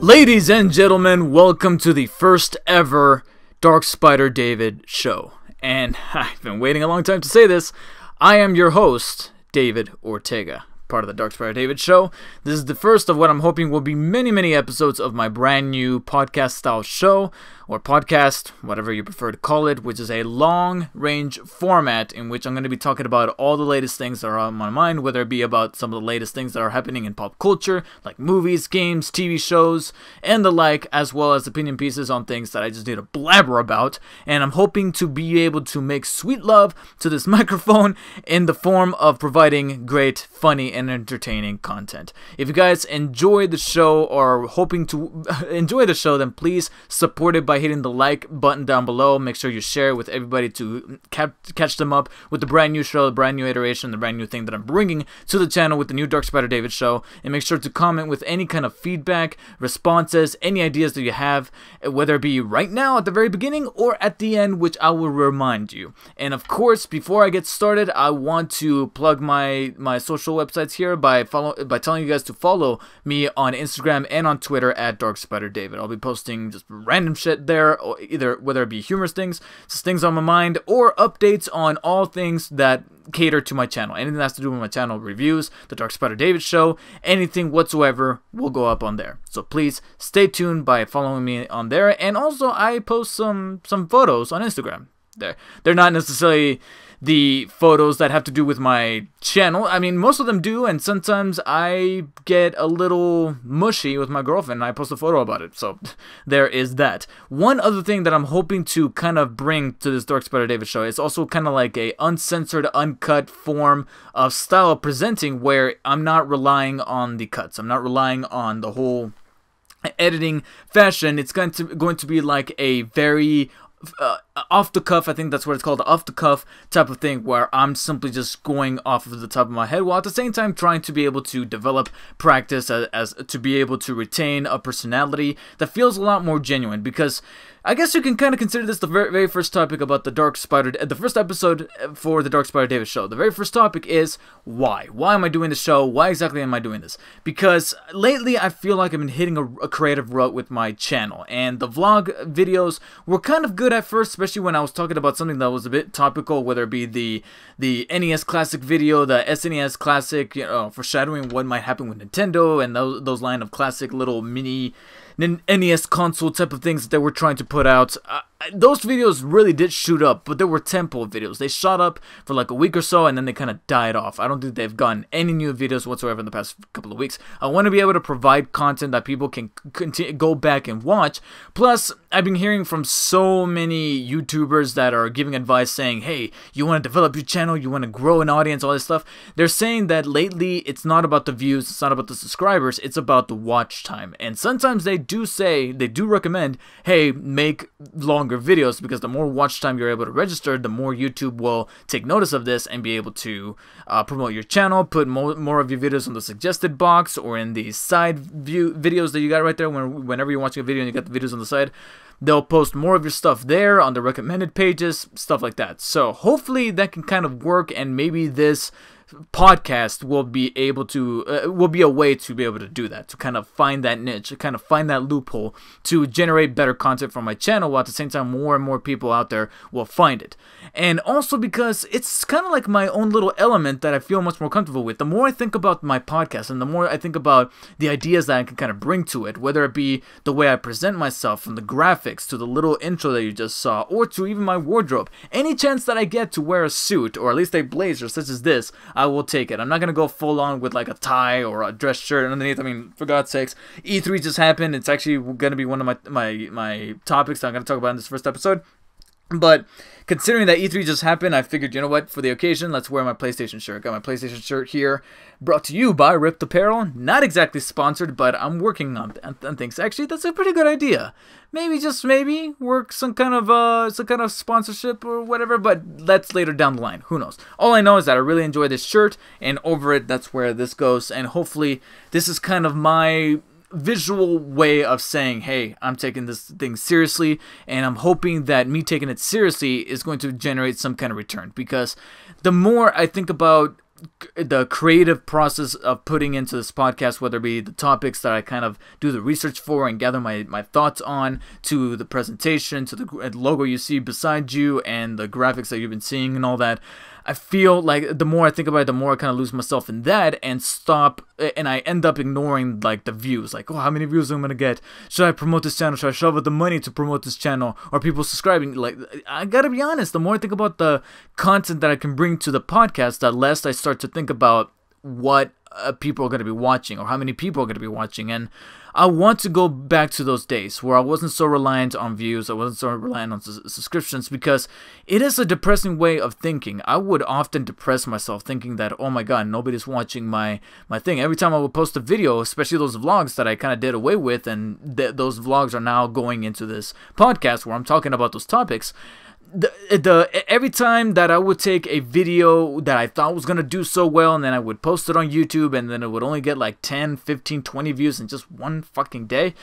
Ladies and gentlemen, welcome to the first ever DarkspiderDavid Show. And I've been waiting a long time to say this. I am your host, David Ortega, part of the DarkspiderDavid Show. This is the first of what I'm hoping will be many episodes of my brand new podcast-style show, or podcast, whatever you prefer to call it, which is a long-range format in which I'm going to be talking about all the latest things that are on my mind, whether it be about some of the latest things that are happening in pop culture, like movies, games, TV shows, and the like, as well as opinion pieces on things that I just need to blabber about. And I'm hoping to be able to make sweet love to this microphone in the form of providing great, funny, and entertaining content. If you guys enjoy the show or are hoping to enjoy the show, then please support it by hitting the like button down below. Make sure you share it with everybody to catch them up with the brand new show, the brand new iteration, the brand new thing that I'm bringing to the channel with the new DarkspiderDavid Show. And make sure to comment with any kind of feedback, responses, any ideas that you have, whether it be right now at the very beginning or at the end, which I will remind you. And of course, before I get started, I want to plug my social websites here by telling you guys to follow me on Instagram and on Twitter at DarkspiderDavid. I'll be posting just random shit there, or either whether it be humorous things, just things on my mind, or updates on all things that cater to my channel. Anything that has to do with my channel, reviews, the DarkspiderDavid Show, anything whatsoever will go up on there. So please stay tuned by following me on there. And also I post some photos on Instagram. They're not necessarily the photos that have to do with my channel. I mean, most of them do, and sometimes I get a little mushy with my girlfriend and I post a photo about it. So there is that. One other thing that I'm hoping to kind of bring to this DarkspiderDavid Show is also kind of like a uncensored, uncut form of style of presenting where I'm not relying on the cuts. I'm not relying on the whole editing fashion. It's going to be like a very off the cuff, I think that's what it's called, off the cuff type of thing, where I'm simply just going off of the top of my head, while at the same time trying to be able to develop practice as to be able to retain a personality that feels a lot more genuine. Because I guess you can kind of consider this the very first topic about the first episode for the DarkspiderDavid Show. The very first topic is why. Why am I doing the show? Why exactly am I doing this? Because lately I feel like I've been hitting a creative rut with my channel, and the vlog videos were kind of good at first, especially when I was talking about something that was a bit topical, whether it be the NES Classic video, the SNES Classic, foreshadowing what might happen with Nintendo, and those line of classic little mini NES console type of things that they were trying to put out. Those videos really did shoot up, but they were tempo videos. They shot up for like a week or so, and then they kind of died off. I don't think they've gotten any new videos whatsoever in the past couple of weeks. I want to be able to provide content that people can go back and watch. Plus, I've been hearing from so many YouTubers that are giving advice saying, hey, you want to develop your channel, you want to grow an audience, all this stuff. They're saying that lately it's not about the views, it's not about the subscribers, it's about the watch time. And sometimes they do recommend, hey, make longer videos, because the more watch time you're able to register, the more YouTube will take notice of this and be able to promote your channel, put more of your videos on the suggested box or in the side view videos that you got right there. Whenever you're watching a video and you got the videos on the side, they'll post more of your stuff there on the recommended pages, stuff like that. So hopefully that can kind of work, and maybe this podcast will be able to will be a way to be able to do that, to kind of find that niche, to kind of find that loophole to generate better content for my channel, while at the same time more and more people out there will find it. And also because it's kind of like my own little element that I feel much more comfortable with. The more I think about my podcast and the more I think about the ideas that I can kind of bring to it, whether it be the way I present myself, from the graphics to the little intro that you just saw, or to even my wardrobe, any chance that I get to wear a suit or at least a blazer such as this, I will take it. I'm not going to go full on with like a tie or a dress shirt underneath. I mean, for God's sakes, E3 just happened. It's actually going to be one of my topics that I'm going to talk about in this first episode. But considering that E3 just happened, I figured, you know what, for the occasion, let's wear my PlayStation shirt. Got my PlayStation shirt here, brought to you by Ripped Apparel. Not exactly sponsored, but I'm working on things. Actually, that's a pretty good idea. Maybe, just maybe, work some kind of sponsorship or whatever, but that's later down the line. Who knows? All I know is that I really enjoy this shirt, and over it, that's where this goes. And hopefully, this is kind of my visual way of saying, hey, I'm taking this thing seriously, and I'm hoping that me taking it seriously is going to generate some kind of return. Because the more I think about the creative process of putting into this podcast, whether it be the topics that I kind of do the research for and gather my thoughts on, to the presentation, to the logo you see beside you, and the graphics that you've been seeing and all that. I feel like the more I think about it, the more I kind of lose myself in that and I end up ignoring like the views. Like, oh, how many views am I gonna get? Should I promote this channel? Should I shove out the money to promote this channel? Are people subscribing? Like, I gotta be honest, the more I think about the content that I can bring to the podcast, the less I start to think about what people are going to be watching or how many people are going to be watching. And I want to go back to those days where I wasn't so reliant on views, I wasn't so reliant on subscriptions, because it is a depressing way of thinking. I would often depress myself thinking that, oh my god, nobody's watching my thing. Every time I would post a video, especially those vlogs that I kind of did away with, and those vlogs are now going into this podcast where I'm talking about those topics. Every time that I would take a video that I thought was going to do so well, and then I would post it on YouTube, and then it would only get like 10, 15, 20 views in just one fucking day,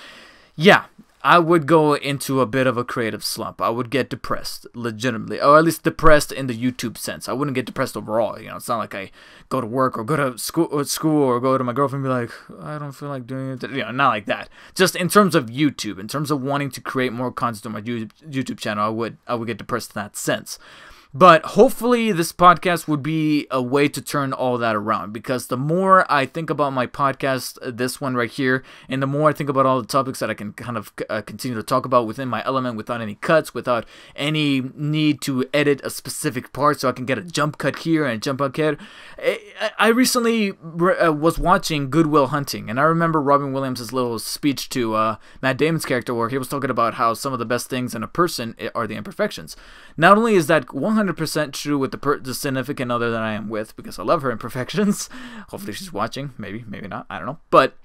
yeah, I would go into a bit of a creative slump. I would get depressed, legitimately, or at least depressed in the YouTube sense. I wouldn't get depressed overall. You know, it's not like I go to work or go to school or go to my girlfriend and be like, I don't feel like doing it. You know, not like that. Just in terms of YouTube, in terms of wanting to create more content on my YouTube channel, I would get depressed in that sense. But hopefully this podcast would be a way to turn all that around, because the more I think about my podcast, this one right here, and the more I think about all the topics that I can kind of continue to talk about within my element, without any cuts, without any need to edit a specific part so I can get a jump cut here and a jump cut here. I recently was watching Good Will Hunting, and I remember Robin Williams' little speech to Matt Damon's character where he was talking about how some of the best things in a person are the imperfections. Not only is that 100% true with the significant other that I am with, because I love her imperfections. Hopefully she's watching. Maybe not. I don't know. But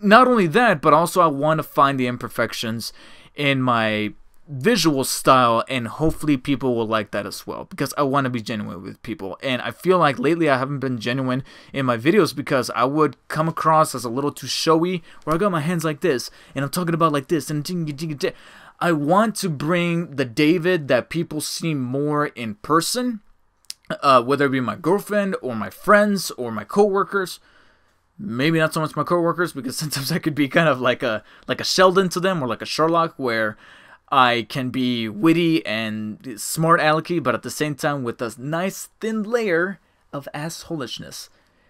not only that, but also I want to find the imperfections in my visual style, and hopefully people will like that as well, because I want to be genuine with people. And I feel like lately I haven't been genuine in my videos because I would come across as a little too showy, where I got my hands like this and I'm talking about like this and I want to bring the David that people see more in person, whether it be my girlfriend or my friends or my coworkers. Maybe not so much my coworkers, because sometimes I could be kind of like a Sheldon to them, or like a Sherlock, where I can be witty and smart alecky, but at the same time with a nice thin layer of assholishness.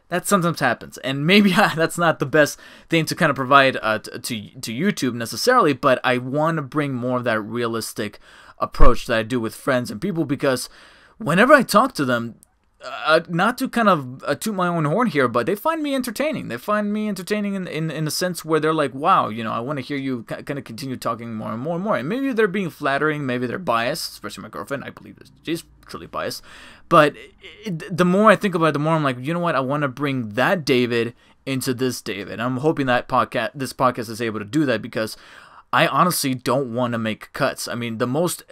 That sometimes happens, and maybe that's not the best thing to kind of provide to YouTube necessarily, but I want to bring more of that realistic approach that I do with friends and people, because whenever I talk to them, not to kind of toot my own horn here, but they find me entertaining. They find me entertaining in a sense where they're like, wow, you know, I want to hear you kind of continue talking more and more and more. And maybe they're being flattering, maybe they're biased, especially my girlfriend. I believe she's truly biased. But the more I think about it, the more I'm like, you know what, I want to bring that David into this David. I'm hoping that this podcast is able to do that, because I honestly don't want to make cuts. I mean, the most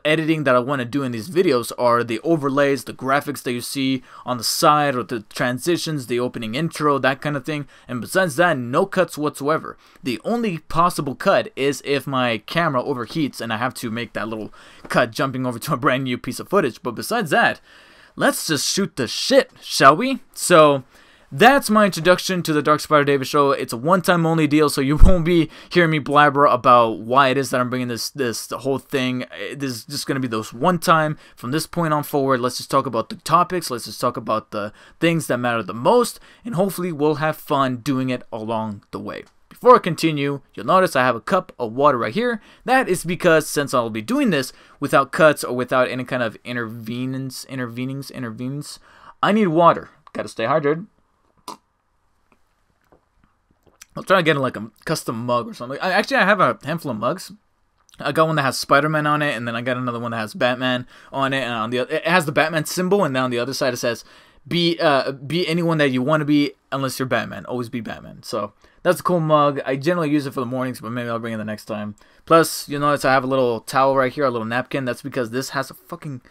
editing that I want to do in these videos are the overlays, the graphics that you see on the side, or the transitions, the opening intro, that kind of thing. And besides that, no cuts whatsoever. The only possible cut is if my camera overheats and I have to make that little cut jumping over to a brand new piece of footage. But besides that, let's just shoot the shit, shall we? So that's my introduction to the DarkspiderDavid Show. It's a one-time only deal, so you won't be hearing me blabber about why it is that I'm bringing the whole thing. This is just going to be those one time. From this point on forward, let's just talk about the topics. Let's just talk about the things that matter the most, and hopefully we'll have fun doing it along the way. Before I continue, you'll notice I have a cup of water right here. That is because since I'll be doing this without cuts or without any kind of intervenings, I need water. Gotta stay hydrated. I'll try to get like a custom mug or something. I have a handful of mugs. I got one that has Spider-Man on it, and then I got another one that has Batman on it, and on the it has the Batman symbol, and then on the other side it says, "Be anyone that you want to be, unless you're Batman. Always be Batman." So that's a cool mug. I generally use it for the mornings, but maybe I'll bring it the next time. Plus, you'll notice I have a little towel right here, a little napkin. That's because this has a fucking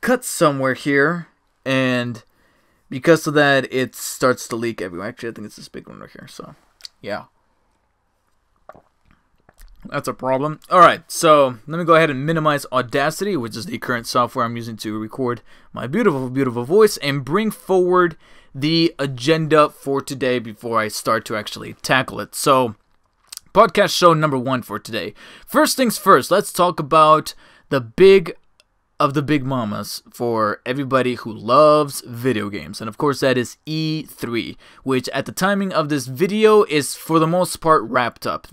cut somewhere here, and because of that, it starts to leak everywhere. Actually, I think it's this big one right here. So yeah. That's a problem. Alright, so let me go ahead and minimize Audacity, which is the current software I'm using to record my beautiful, beautiful voice, and bring forward the agenda for today before I start to actually tackle it. So, podcast show number 1 for today. First things first, let's talk about the big of the big mamas for everybody who loves video games, and of course that is E3, which at the timing of this video is for the most part wrapped up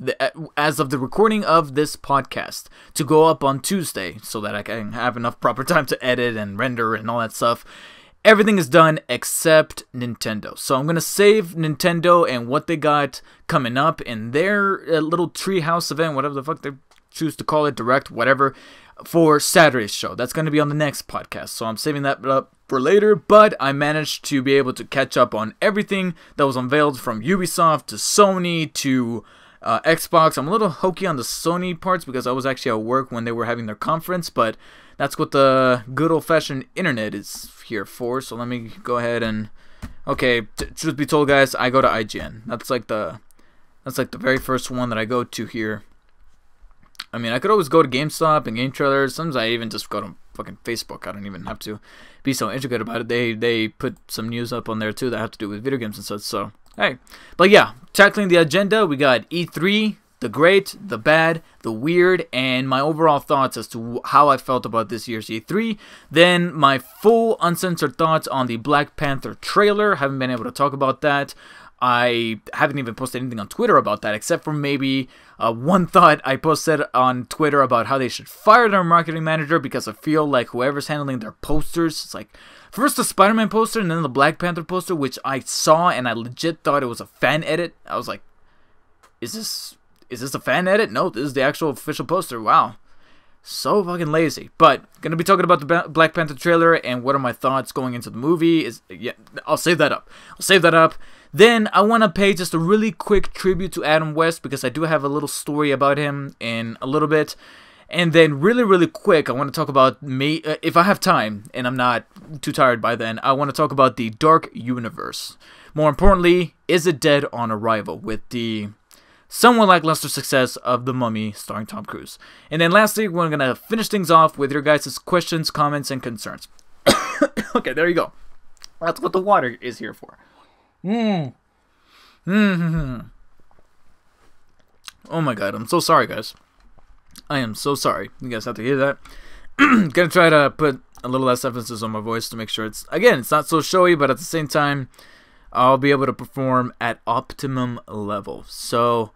as of the recording of this podcast, to go up on Tuesday so that I can have enough proper time to edit and render and all that stuff. Everything is done except Nintendo, so I'm gonna save Nintendo and what they got coming up in their little treehouse event, whatever the fuck they choose to call it, direct, whatever, for Saturday's show. That's going to be on the next podcast, so I'm saving that up for later, but I managed to be able to catch up on everything that was unveiled, from Ubisoft to Sony to Xbox. I'm a little hokey on the Sony parts because I was actually at work when they were having their conference, but that's what the good old-fashioned internet is here for, so let me go ahead and... Okay, truth be told, guys, I go to IGN. That's like the very first one that I go to here. I mean, I could always go to GameStop and Game Trailers. Sometimes I even just go to fucking Facebook. I don't even have to be so intricate about it. They put some news up on there too that have to do with video games and such. So, hey. But yeah, tackling the agenda, we got E3, the great, the bad, the weird, and my overall thoughts as to how I felt about this year's E3. Then my full uncensored thoughts on the Black Panther trailer. Haven't been able to talk about that. I haven't even posted anything on Twitter about that, except for maybe one thought I posted on Twitter about how they should fire their marketing manager, because I feel like whoever's handling their posters, it's like first the Spider-Man poster and then the Black Panther poster, which I saw and I legit thought it was a fan edit. I was like, is this a fan edit? No, this is the actual official poster. Wow. So fucking lazy. But gonna be talking about the Black Panther trailer and what are my thoughts going into the movie. I'll save that up. Then I want to pay just a really quick tribute to Adam West, because I do have a little story about him in a little bit. And then really quick, I want to talk about me, if I have time and I'm not too tired by then, I want to talk about the Dark Universe. More importantly, is it dead on arrival, with the somewhat lackluster success of The Mummy starring Tom Cruise. And then lastly, we're going to finish things off with your guys' questions, comments, and concerns. Okay, there you go. That's what the water is here for. Oh my god, I'm so sorry, guys. I am so sorry. You guys have to hear that. Gonna try to put a little less emphasis on my voice to make sure it's not so showy, but at the same time, I'll be able to perform at optimum level. So,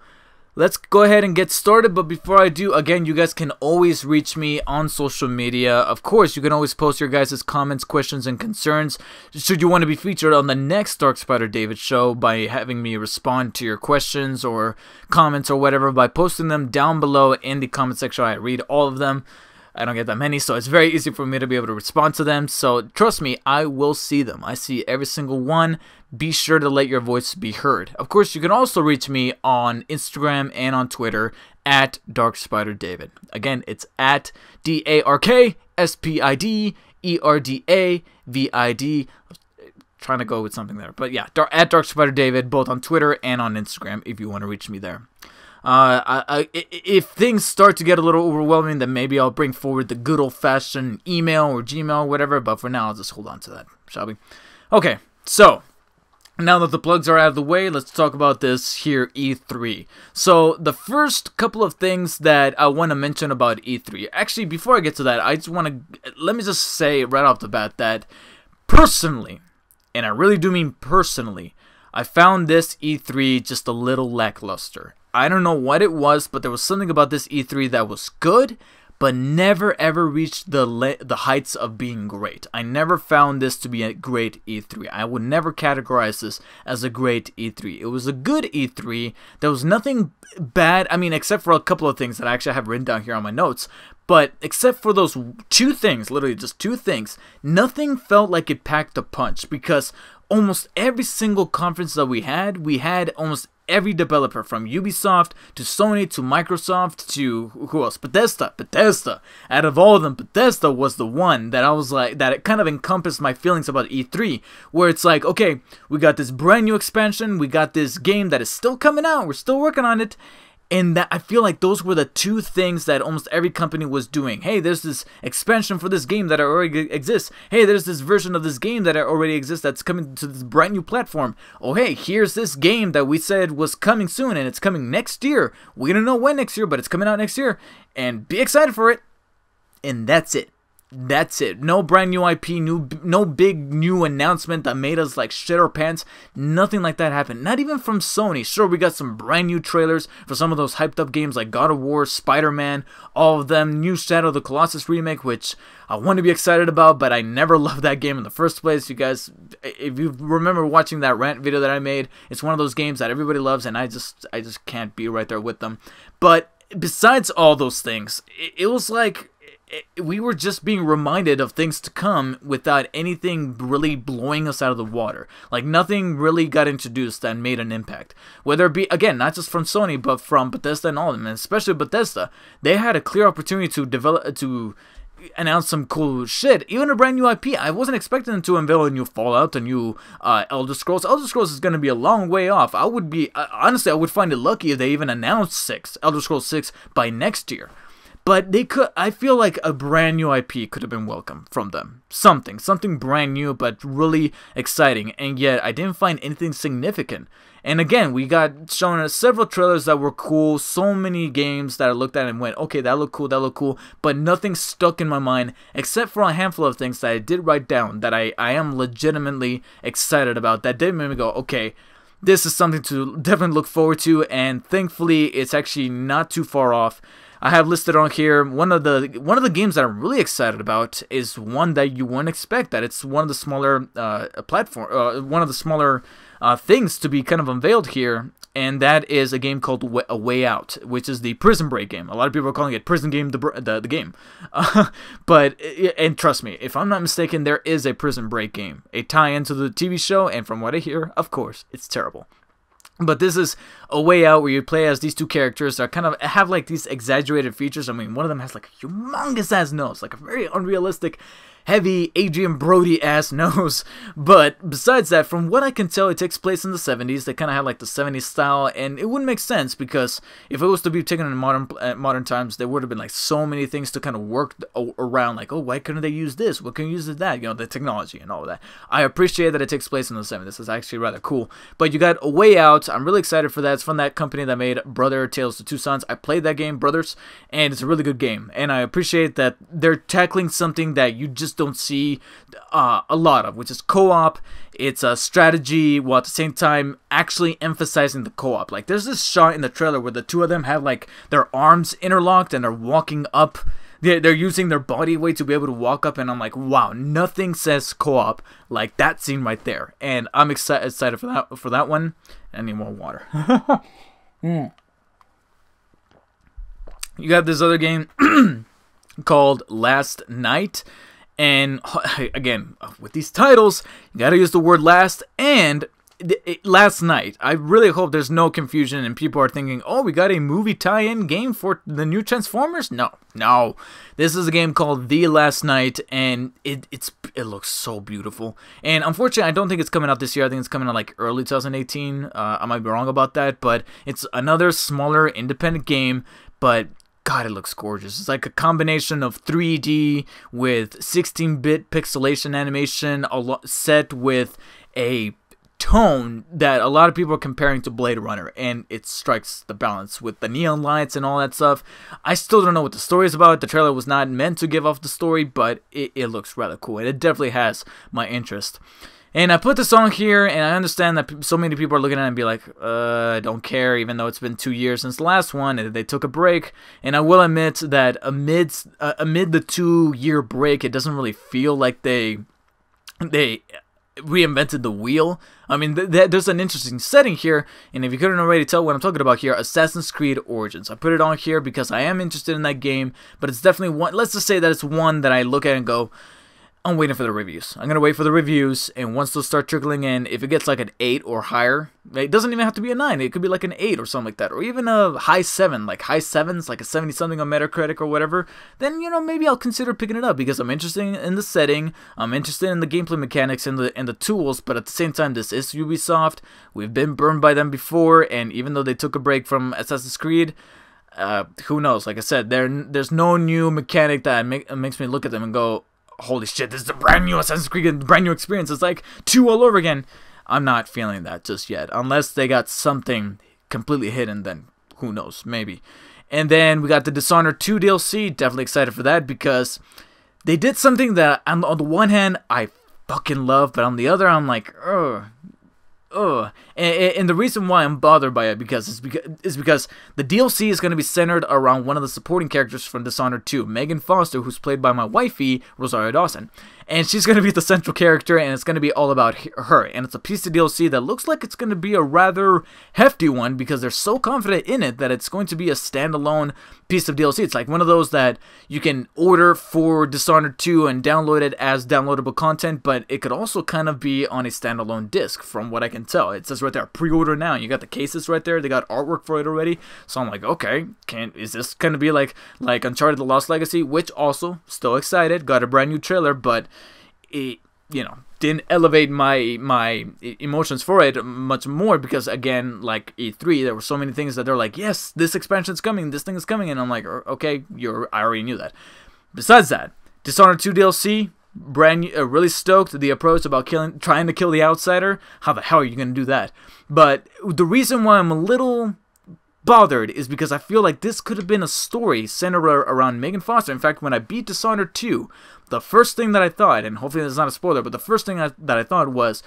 let's go ahead and get started, but before I do, again, you guys can always reach me on social media. Of course, you can always post your guys' comments, questions, and concerns, should you want to be featured on the next DarkspiderDavid Show, by having me respond to your questions or comments or whatever, by posting them down below in the comment section. I read all of them. I don't get that many, so it's very easy for me to be able to respond to them. So trust me, I will see them. I see every single one. Be sure to let your voice be heard. Of course, you can also reach me on Instagram and on Twitter at DarkspiderDavid. Again, it's at DarkspiderDavid. Trying to go with something there, but yeah, at DarkspiderDavid, both on Twitter and on Instagram if you want to reach me there. If things start to get a little overwhelming, then maybe I'll bring forward the good old-fashioned email or Gmail or whatever, but for now, I'll just hold on to that, shall we? Okay, so, now that the plugs are out of the way, let's talk about this here E3. So, the first couple of things that I want to mention about E3, actually, before I get to that, I just want to, let me just say right off the bat that, personally, and I really do mean personally, I found this E3 just a little lackluster. I don't know what it was, but there was something about this E3 that was good, but never ever reached the heights of being great. I never found this to be a great E3. I would never categorize this as a great E3. It was a good E3. There was nothing bad, I mean, except for a couple of things that I actually have written down here on my notes. But except for those two things, literally just two things, nothing felt like it packed a punch, because almost every single conference that we had almost every developer, from Ubisoft to Sony to Microsoft to who else? Bethesda. Out of all of them, Bethesda was the one that I was like, that it kind of encompassed my feelings about E3, where it's like, okay, we got this brand new expansion, we got this game that is still coming out, we're still working on it, And that I feel like those were the two things that almost every company was doing. Hey, there's this expansion for this game that already exists. Hey, there's this version of this game that already exists that's coming to this brand new platform. Oh, hey, here's this game that we said was coming soon, and it's coming next year. We don't know when next year, but it's coming out next year. And be excited for it. And that's it. That's it. No brand new IP, no big new announcement that made us like shit our pants. Nothing like that happened. Not even from Sony. Sure, we got some brand new trailers for some of those hyped up games like God of War, Spider-Man, all of them. New Shadow of the Colossus remake, which I want to be excited about, but I never loved that game in the first place. You guys, if you remember watching that rant video that I made, it's one of those games that everybody loves, and I just can't be right there with them. But besides all those things, it was like we were just being reminded of things to come without anything really blowing us out of the water. Like, nothing really got introduced that made an impact. Whether it be, again, not just from Sony, but from Bethesda and all of them, and especially Bethesda. They had a clear opportunity to announce some cool shit. Even a brand new IP. I wasn't expecting them to unveil a new Fallout, a new Elder Scrolls. Elder Scrolls is going to be a long way off. I would be, honestly, I would find it lucky if they even announced Elder Scrolls 6 by next year. But they could, I feel like a brand new IP could have been welcome from them. Something brand new, but really exciting. And yet, I didn't find anything significant. And again, we got shown several trailers that were cool. So many games that I looked at and went, okay, that looked cool. But nothing stuck in my mind, except for a handful of things that I did write down that I am legitimately excited about. That did make me go, okay, this is something to definitely look forward to. And thankfully, it's actually not too far off. I have listed on here one of the games that I'm really excited about is one that you wouldn't expect. That it's one of the smaller things to be kind of unveiled here, and that is a game called A Way Out, which is the Prison Break game. A lot of people are calling it Prison Game the game, and trust me, if I'm not mistaken, there is a Prison Break game, a tie-in to the TV show, and from what I hear, of course, it's terrible. But this is A Way Out, where you play as these two characters that kind of have like these exaggerated features. I mean, one of them has like a humongous ass nose, like a very unrealistic, heavy Adrian Brody ass nose. But besides that, from what I can tell, it takes place in the 70s. They kind of had like the 70s style, and it wouldn't make sense because if it was to be taken in modern times, there would have been like so many things to kind of work around. Like, oh, why couldn't they use this? What can you use that? You know, the technology and all of that. I appreciate that it takes place in the 70s. It's actually rather cool. But you got A Way Out. I'm really excited for that. It's from that company that made Brother Tales of Two Sons. I played that game, Brothers, and it's a really good game. And I appreciate that they're tackling something that you just don't see a lot of, which is co-op. It's a strategy while at the same time actually emphasizing the co-op. Like, there's this shot in the trailer where the two of them have like their arms interlocked and they're walking up. They're using their body weight to be able to walk up, and I'm like, wow, nothing says co-op like that scene right there. And I'm excited for that one. I need more water. You got this other game called Last Night. And again, with these titles, you gotta use the word last and last night. I really hope there's no confusion and people are thinking, oh, we got a movie tie-in game for the new Transformers? No. This is a game called The Last Night, and it looks so beautiful. And unfortunately, I don't think it's coming out this year. I think it's coming out like early 2018. I might be wrong about that, but it's another smaller independent game, but God, it looks gorgeous. It's like a combination of 3D with 16-bit pixelation animation set with a tone that a lot of people are comparing to Blade Runner, and it strikes the balance with the neon lights and all that stuff. I still don't know what the story is about. The trailer was not meant to give off the story, but it looks rather cool, and it definitely has my interest. And I put this on here, and I understand that so many people are looking at it and be like, I don't care, even though it's been 2 years since the last one, and they took a break. And I will admit that amid the 2-year break, it doesn't really feel like they reinvented the wheel. I mean, there's an interesting setting here, and if you couldn't already tell what I'm talking about here, Assassin's Creed Origins. I put it on here because I am interested in that game, but it's definitely one, let's just say that it's one that I look at and go, I'm waiting for the reviews. I'm going to wait for the reviews, and once those start trickling in, if it gets like an 8 or higher, it doesn't even have to be a 9. It could be like an 8 or something like that, or even a high 7, like high 7s, like a 70-something on Metacritic or whatever, then, you know, maybe I'll consider picking it up because I'm interested in the setting, I'm interested in the gameplay mechanics and the tools, but at the same time, this is Ubisoft. We've been burned by them before, and even though they took a break from Assassin's Creed, who knows? Like I said, there's no new mechanic that makes me look at them and go, holy shit, this is a brand new Assassin's Creed, brand new experience. It's like 2 all over again. I'm not feeling that just yet. Unless they got something completely hidden, then who knows, maybe. And then we got the Dishonored 2 DLC. Definitely excited for that because they did something that on the one hand, I fucking love, but on the other, I'm like, ugh. And the reason why I'm bothered by it is because the DLC is going to be centered around one of the supporting characters from Dishonored 2, Megan Foster, who's played by my wifey, Rosario Dawson. And she's going to be the central character, and it's going to be all about her. And it's a piece of DLC that looks like it's going to be a rather hefty one because they're so confident in it that it's going to be a standalone piece of DLC. It's like one of those that you can order for Dishonored 2 and download it as downloadable content, but it could also kind of be on a standalone disc, from what I can tell. It says right there, pre-order now. You got the cases right there. They got artwork for it already. So I'm like, okay, is this going to be like Uncharted: The Lost Legacy? Which also, still excited. Got a brand new trailer, but it, you know, didn't elevate my emotions for it much more because, again, like E3, there were so many things that they're like, yes, this expansion's coming, this thing is coming, and I'm like, okay, I already knew that. Besides that, Dishonored 2 DLC, brand new, really stoked. The approach about trying to kill the outsider, how the hell are you gonna do that? But the reason why I'm a little bothered is because I feel like this could have been a story centered around Megan Foster. In fact, when I beat Dishonored 2, the first thing that I thought, and hopefully this is not a spoiler, but the first thing that I thought was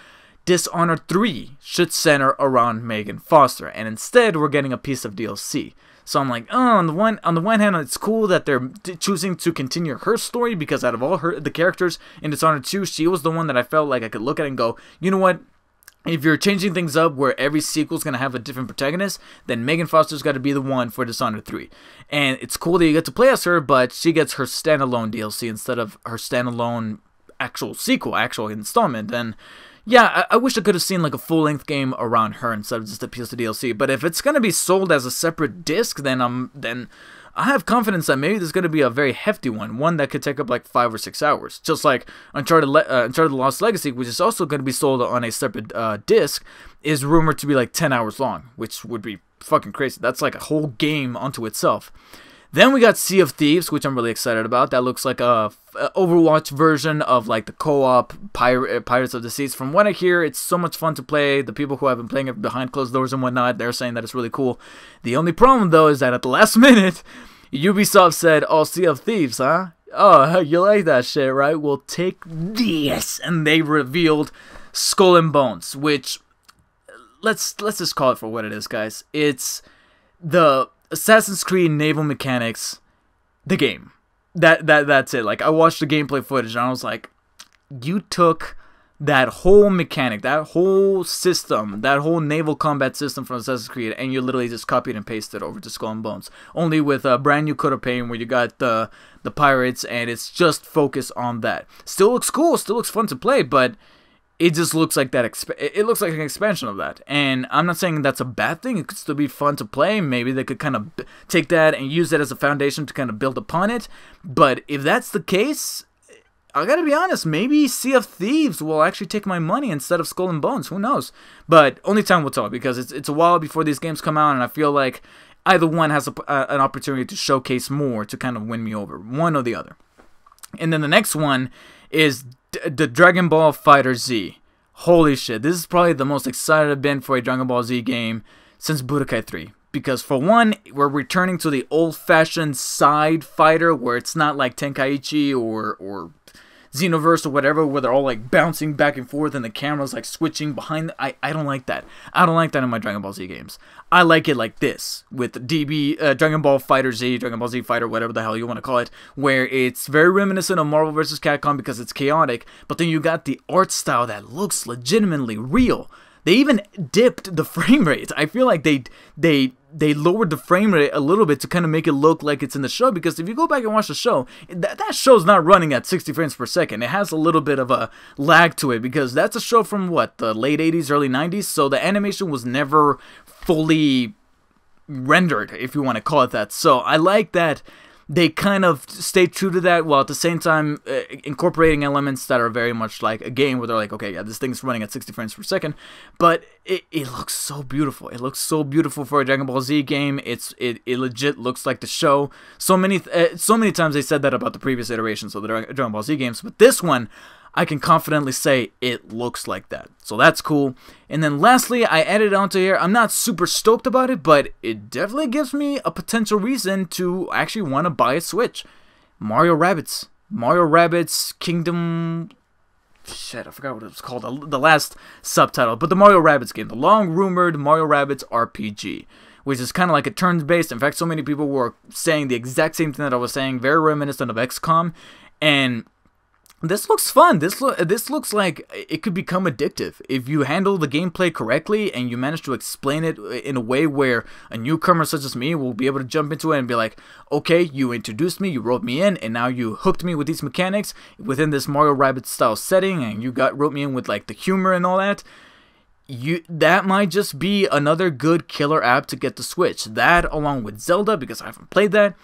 Dishonored 3 should center around Megan Foster, and instead we're getting a piece of DLC. So I'm like, oh, on the one hand, it's cool that they're choosing to continue her story because out of all the characters in Dishonored 2, she was the one that I felt like I could look at and go, you know what? If you're changing things up where every sequel's going to have a different protagonist, then Megan Foster's got to be the one for Dishonored 3. And it's cool that you get to play as her, but she gets her standalone DLC instead of her standalone actual sequel, actual installment. And yeah, I wish I could have seen like a full-length game around her instead of just a piece of DLC. But if it's going to be sold as a separate disc, then I have confidence that maybe there's going to be a very hefty one that could take up like 5 or 6 hours. Just like Uncharted The Lost Legacy, which is also going to be sold on a separate disc, is rumored to be like 10 hours long, which would be fucking crazy. That's like a whole game unto itself. Then we got Sea of Thieves, which I'm really excited about. That looks like a Overwatch version of like the co-op Pirates of the Seas. From what I hear, it's so much fun to play. The people who have been playing it behind closed doors and whatnot, they're saying that it's really cool. The only problem though is that at the last minute, Ubisoft said, "Oh, Sea of Thieves, huh? Oh, you like that shit, right? Well, take this," and they revealed Skull and Bones, which let's just call it for what it is, guys. It's the Assassin's Creed naval mechanics, the game. That's it. Like, I watched the gameplay footage and I was like, you took that whole mechanic, that whole system, that whole naval combat system from Assassin's Creed, and you literally just copied and pasted it over to Skull and Bones. Only with a brand new coat of paint where you got the pirates, and it's just focused on that. Still looks cool, still looks fun to play, but it just looks like that. It looks like an expansion of that, and I'm not saying that's a bad thing. It could still be fun to play. Maybe they could kind of take that and use it as a foundation to kind of build upon it. But if that's the case, I gotta be honest. Maybe Sea of Thieves will actually take my money instead of Skull and Bones. Who knows? But only time will tell because it's a while before these games come out, and I feel like either one has an opportunity to showcase more to kind of win me over, one or the other. And then the next one is the Dragon Ball FighterZ. Holy shit, this is probably the most excited I've been for a Dragon Ball Z game since Budokai 3. Because for one, we're returning to the old-fashioned side fighter where it's not like Tenkaichi or Xenoverse or whatever, where they're all like bouncing back and forth and the camera's like switching behind. I don't like that. I don't like that in my Dragon Ball Z games. I like it like this with Dragon Ball FighterZ, Dragon Ball Z Fighter, whatever the hell you want to call it, where it's very reminiscent of Marvel vs. Capcom because it's chaotic, but then you got the art style that looks legitimately real. They even dipped the frame rate. I feel like they they lowered the frame rate a little bit to kind of make it look like it's in the show, because if you go back and watch the show, that show's not running at 60 frames per second. It has a little bit of a lag to it, because that's a show from what, the late 80s, early 90s, so the animation was never fully rendered, if you want to call it that. So I like that they kind of stay true to that, while at the same time incorporating elements that are very much like a game, where they're like, okay, yeah, this thing's running at 60 frames per second, but it looks so beautiful. It looks so beautiful for a Dragon Ball Z game. It legit looks like the show. So many times they said that about the previous iterations of the Dragon Ball Z games, but this one, I can confidently say it looks like that. So that's cool. And then lastly, I added onto here, I'm not super stoked about it, but it definitely gives me a potential reason to actually want to buy a Switch. Mario Rabbids. Mario Rabbids Kingdom... Shit, I forgot what it was called. The last subtitle. But the Mario Rabbids game. The long-rumored Mario Rabbids RPG. Which is kind of like a turn-based. In fact, so many people were saying the exact same thing that I was saying. Very reminiscent of XCOM. And... this looks fun. This looks like it could become addictive if you handle the gameplay correctly and you manage to explain it in a way where a newcomer such as me will be able to jump into it and be like, okay, you introduced me, you wrote me in, and now you hooked me with these mechanics within this Mario Rabbids style setting, and you wrote me in with like the humor and all that. That might just be another good killer app to get the Switch. That, along with Zelda, because I haven't played that.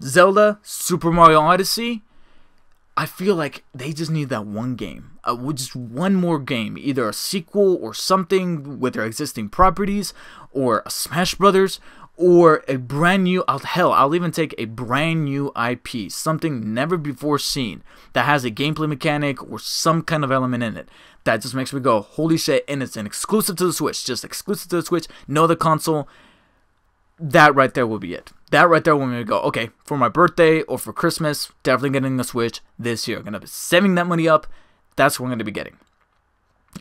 Zelda, Super Mario Odyssey. I feel like they just need that one game, just one more game, either a sequel or something with their existing properties, or a Smash Brothers, or a brand new, hell, I'll even take a brand new IP, something never before seen, that has a gameplay mechanic or some kind of element in it. That just makes me go, holy shit, and it's an exclusive to the Switch, just exclusive to the Switch, no other console. That right there will be it. That right there will make me go, okay, for my birthday or for Christmas, definitely getting a Switch this year. I'm going to be saving that money up. That's what I'm going to be getting.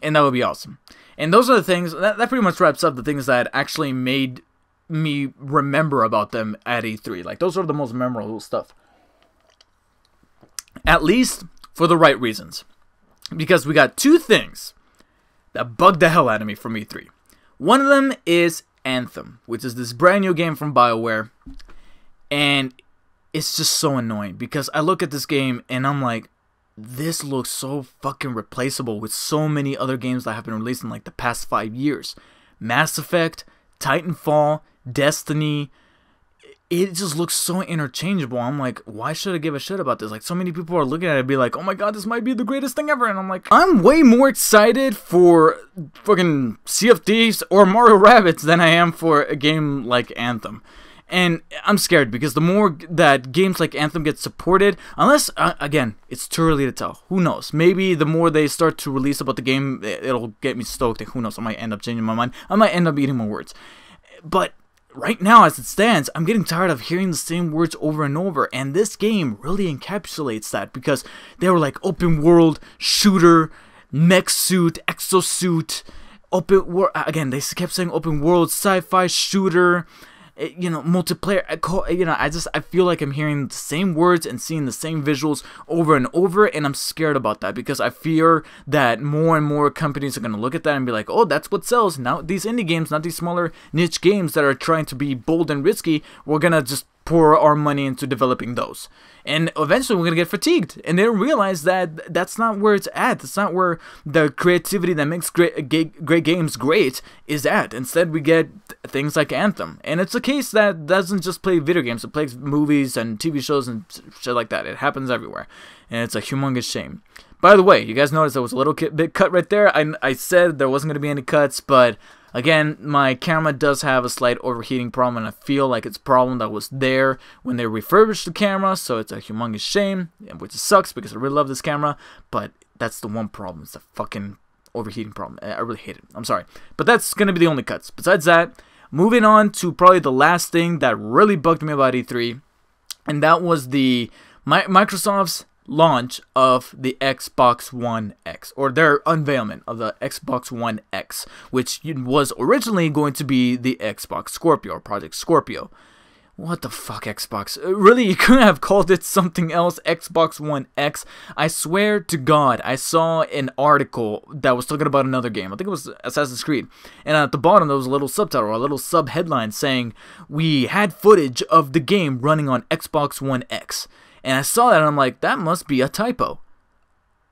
And that would be awesome. And those are the things, that pretty much wraps up the things that actually made me remember about them at E3. Like, those are the most memorable stuff. At least for the right reasons. Because we got two things that bugged the hell out of me from E3. One of them is Anthem, which is this brand new game from BioWare, and it's just so annoying because I look at this game and I'm like, this looks so fucking replaceable with so many other games that have been released in like the past 5 years. Mass Effect, Titanfall, Destiny. It just looks so interchangeable. I'm like, why should I give a shit about this? Like, so many people are looking at it and be like, oh my god, this might be the greatest thing ever. And I'm like, I'm way more excited for fucking Sea of Thieves or Mario Rabbids than I am for a game like Anthem. And I'm scared because the more that games like Anthem get supported, unless, again, it's too early to tell. Who knows? Maybe the more they start to release about the game, it'll get me stoked. Who knows? I might end up changing my mind. I might end up eating my words. But right now, as it stands, I'm getting tired of hearing the same words over and over, and this game really encapsulates that, because they were like open world, shooter, mech suit, exosuit, open world, again, they kept saying open world, sci-fi shooter, you know, multiplayer, you know, I feel like I'm hearing the same words and seeing the same visuals over and over, and I'm scared about that, because I fear that more and more companies are going to look at that and be like, oh, that's what sells. Now these indie games, not these smaller niche games that are trying to be bold and risky, we're going to just pour our money into developing those. And eventually we're going to get fatigued. And they don't realize that that's not where it's at. That's not where the creativity that makes great games great is at. Instead, we get things like Anthem. And it's a case that doesn't just play video games. It plays movies and TV shows and shit like that. It happens everywhere. And it's a humongous shame. By the way, you guys noticed there was a little bit cut right there. I said there wasn't going to be any cuts, but again, my camera does have a slight overheating problem, and I feel like it's a problem that was there when they refurbished the camera, so it's a humongous shame, which sucks because I really love this camera, but that's the one problem. It's the fucking overheating problem. I really hate it. I'm sorry. But that's going to be the only cuts. Besides that, moving on to probably the last thing that really bugged me about E3, and that was the Microsoft's launch of the Xbox One X, or their unveilment of the Xbox One X, which was originally going to be the Xbox Scorpio, or Project Scorpio. What the fuck, Xbox? Really, you couldn't have called it something else, Xbox One X? I swear to God, I saw an article that was talking about another game. I think it was Assassin's Creed. And at the bottom, there was a little subtitle, or a little sub-headline saying, we had footage of the game running on Xbox One X. And I saw that, and I'm like, that must be a typo.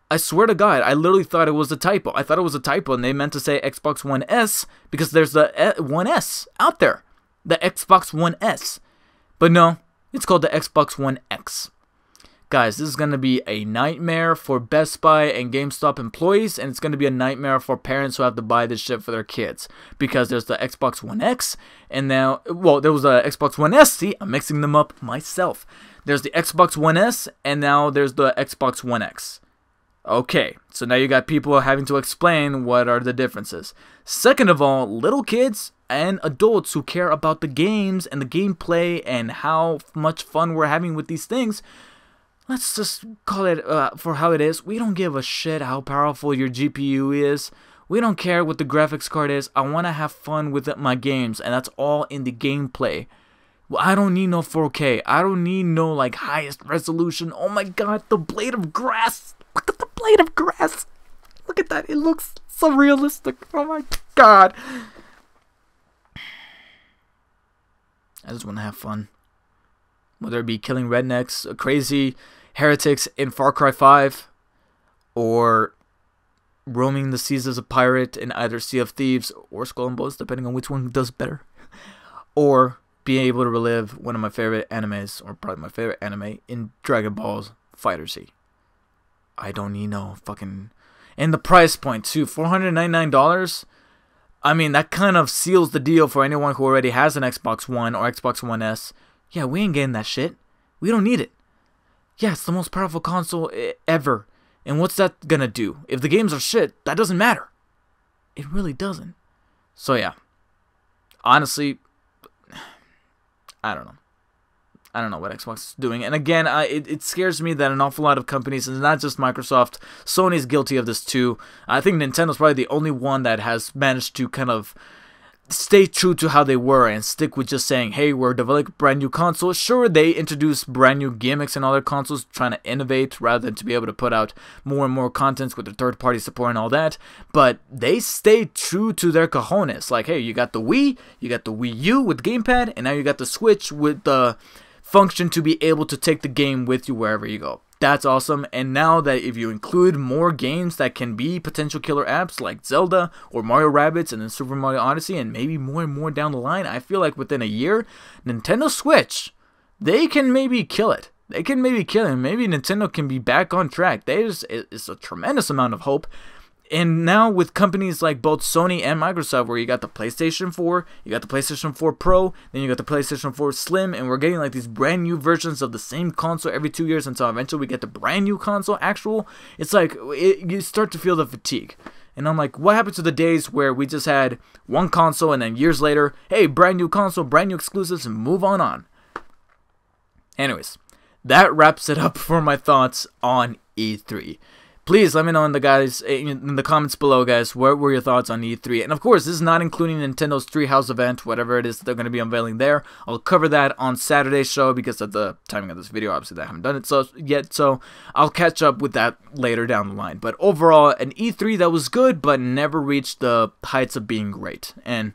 I swear to God, I literally thought it was a typo. I thought it was a typo, and they meant to say Xbox One S, because there's the One S out there. The Xbox One S. But no, it's called the Xbox One X. Guys, this is going to be a nightmare for Best Buy and GameStop employees, and it's going to be a nightmare for parents who have to buy this shit for their kids. Because there's the Xbox One X, and now, well, there was the Xbox One S. See, I'm mixing them up myself. There's the Xbox One S, and now there's the Xbox One X. Okay, so now you got people having to explain what are the differences. Second of all, little kids and adults who care about the games and the gameplay and how much fun we're having with these things, let's just call it for how it is. We don't give a shit how powerful your GPU is. We don't care what the graphics card is. I want to have fun with my games, and that's all in the gameplay. Well, I don't need no 4K. I don't need no like highest resolution. Oh my God, the blade of grass. Look at the blade of grass. Look at that. It looks so realistic. Oh my God. I just want to have fun. Whether it be killing rednecks, crazy heretics in Far Cry 5, or roaming the seas as a pirate in either Sea of Thieves or Skull and Bones, depending on which one does better. Or being able to relive one of my favorite animes, or probably my favorite anime, in Dragon Ball's Fighter Z. I don't need no fucking... And the price point too, $499. I mean, that kind of seals the deal for anyone who already has an Xbox One or Xbox One S. Yeah, we ain't getting that shit. We don't need it. Yeah, it's the most powerful console ever. And what's that gonna do? If the games are shit, that doesn't matter. It really doesn't. So yeah. Honestly, I don't know. I don't know what Xbox is doing. And again, it scares me that an awful lot of companies, and not just Microsoft, Sony's guilty of this too. I think Nintendo's probably the only one that has managed to kind of stay true to how they were and stick with just saying, hey, we're developing a brand new console. Sure, they introduced brand new gimmicks in other consoles, trying to innovate rather than to be able to put out more and more contents with the third-party support and all that. But they stayed true to their cojones. Like, hey, you got the Wii, you got the Wii U with the gamepad, and now you got the Switch with the function to be able to take the game with you wherever you go. That's awesome. And now that if you include more games that can be potential killer apps like Zelda or Mario Rabbids and then Super Mario Odyssey and maybe more and more down the line, I feel like within a year, Nintendo Switch, they can maybe kill it. They can maybe kill it. Maybe Nintendo can be back on track. It's a tremendous amount of hope. And now with companies like both Sony and Microsoft, where you got the PlayStation 4, you got the PlayStation 4 Pro, then you got the PlayStation 4 Slim, and we're getting like these brand new versions of the same console every 2 years until eventually we get the brand new console actual. It's like, you start to feel the fatigue. And I'm like, what happened to the days where we just had one console and then years later, hey, brand new console, brand new exclusives, and move on. Anyways, that wraps it up for my thoughts on E3. Please let me know in the comments below, guys, what were your thoughts on E3? And of course, this is not including Nintendo's Treehouse event, whatever it is that they're going to be unveiling there. I'll cover that on Saturday's show because at the timing of this video, obviously, I haven't done it yet. So I'll catch up with that later down the line. But overall, an E3 that was good, but never reached the heights of being great. And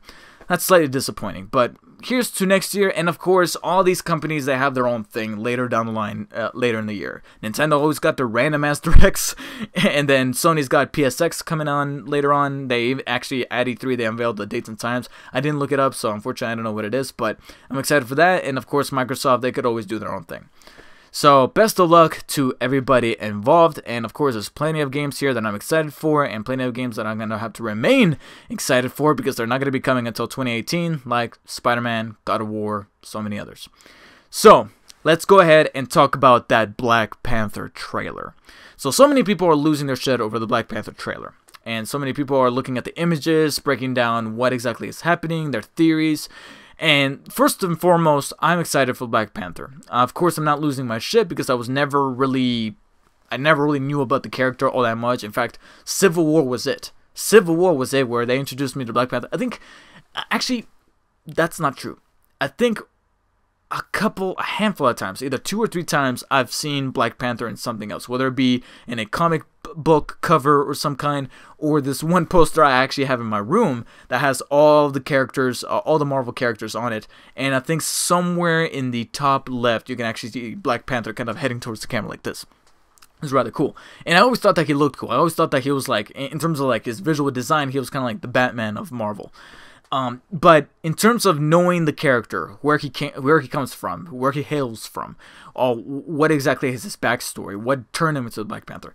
that's slightly disappointing. But here's to next year, and of course, all these companies, they have their own thing later down the line, later in the year. Nintendo always got their random ass directs, and then Sony's got PSX coming on later on. They actually, at E3, they unveiled the dates and times. I didn't look it up, so unfortunately, I don't know what it is, but I'm excited for that, and of course, Microsoft, they could always do their own thing. So, best of luck to everybody involved, and of course, there's plenty of games here that I'm excited for, and plenty of games that I'm going to have to remain excited for, because they're not going to be coming until 2018, like Spider-Man, God of War, so many others. So, let's go ahead and talk about that Black Panther trailer. So many people are losing their shit over the Black Panther trailer, and so many people are looking at the images, breaking down what exactly is happening, their theories. And first and foremost, I'm excited for Black Panther. Of course, I'm not losing my shit because I never really knew about the character all that much. In fact, Civil War was it. Civil War was it where they introduced me to Black Panther. I think, actually, that's not true. I think a handful of times, either 2 or 3 times, I've seen Black Panther in something else, whether it be in a comic book cover or some kind, or this one poster I actually have in my room that has all the characters, all the Marvel characters on it, and I think somewhere in the top left you can actually see Black Panther kind of heading towards the camera like this. It's rather cool, and I always thought that he looked cool. I always thought that he was like, in terms of like his visual design, he was kind of like the Batman of Marvel. But in terms of knowing the character, where he comes from, where he hails from, what exactly is his backstory, what turned him into the Black Panther,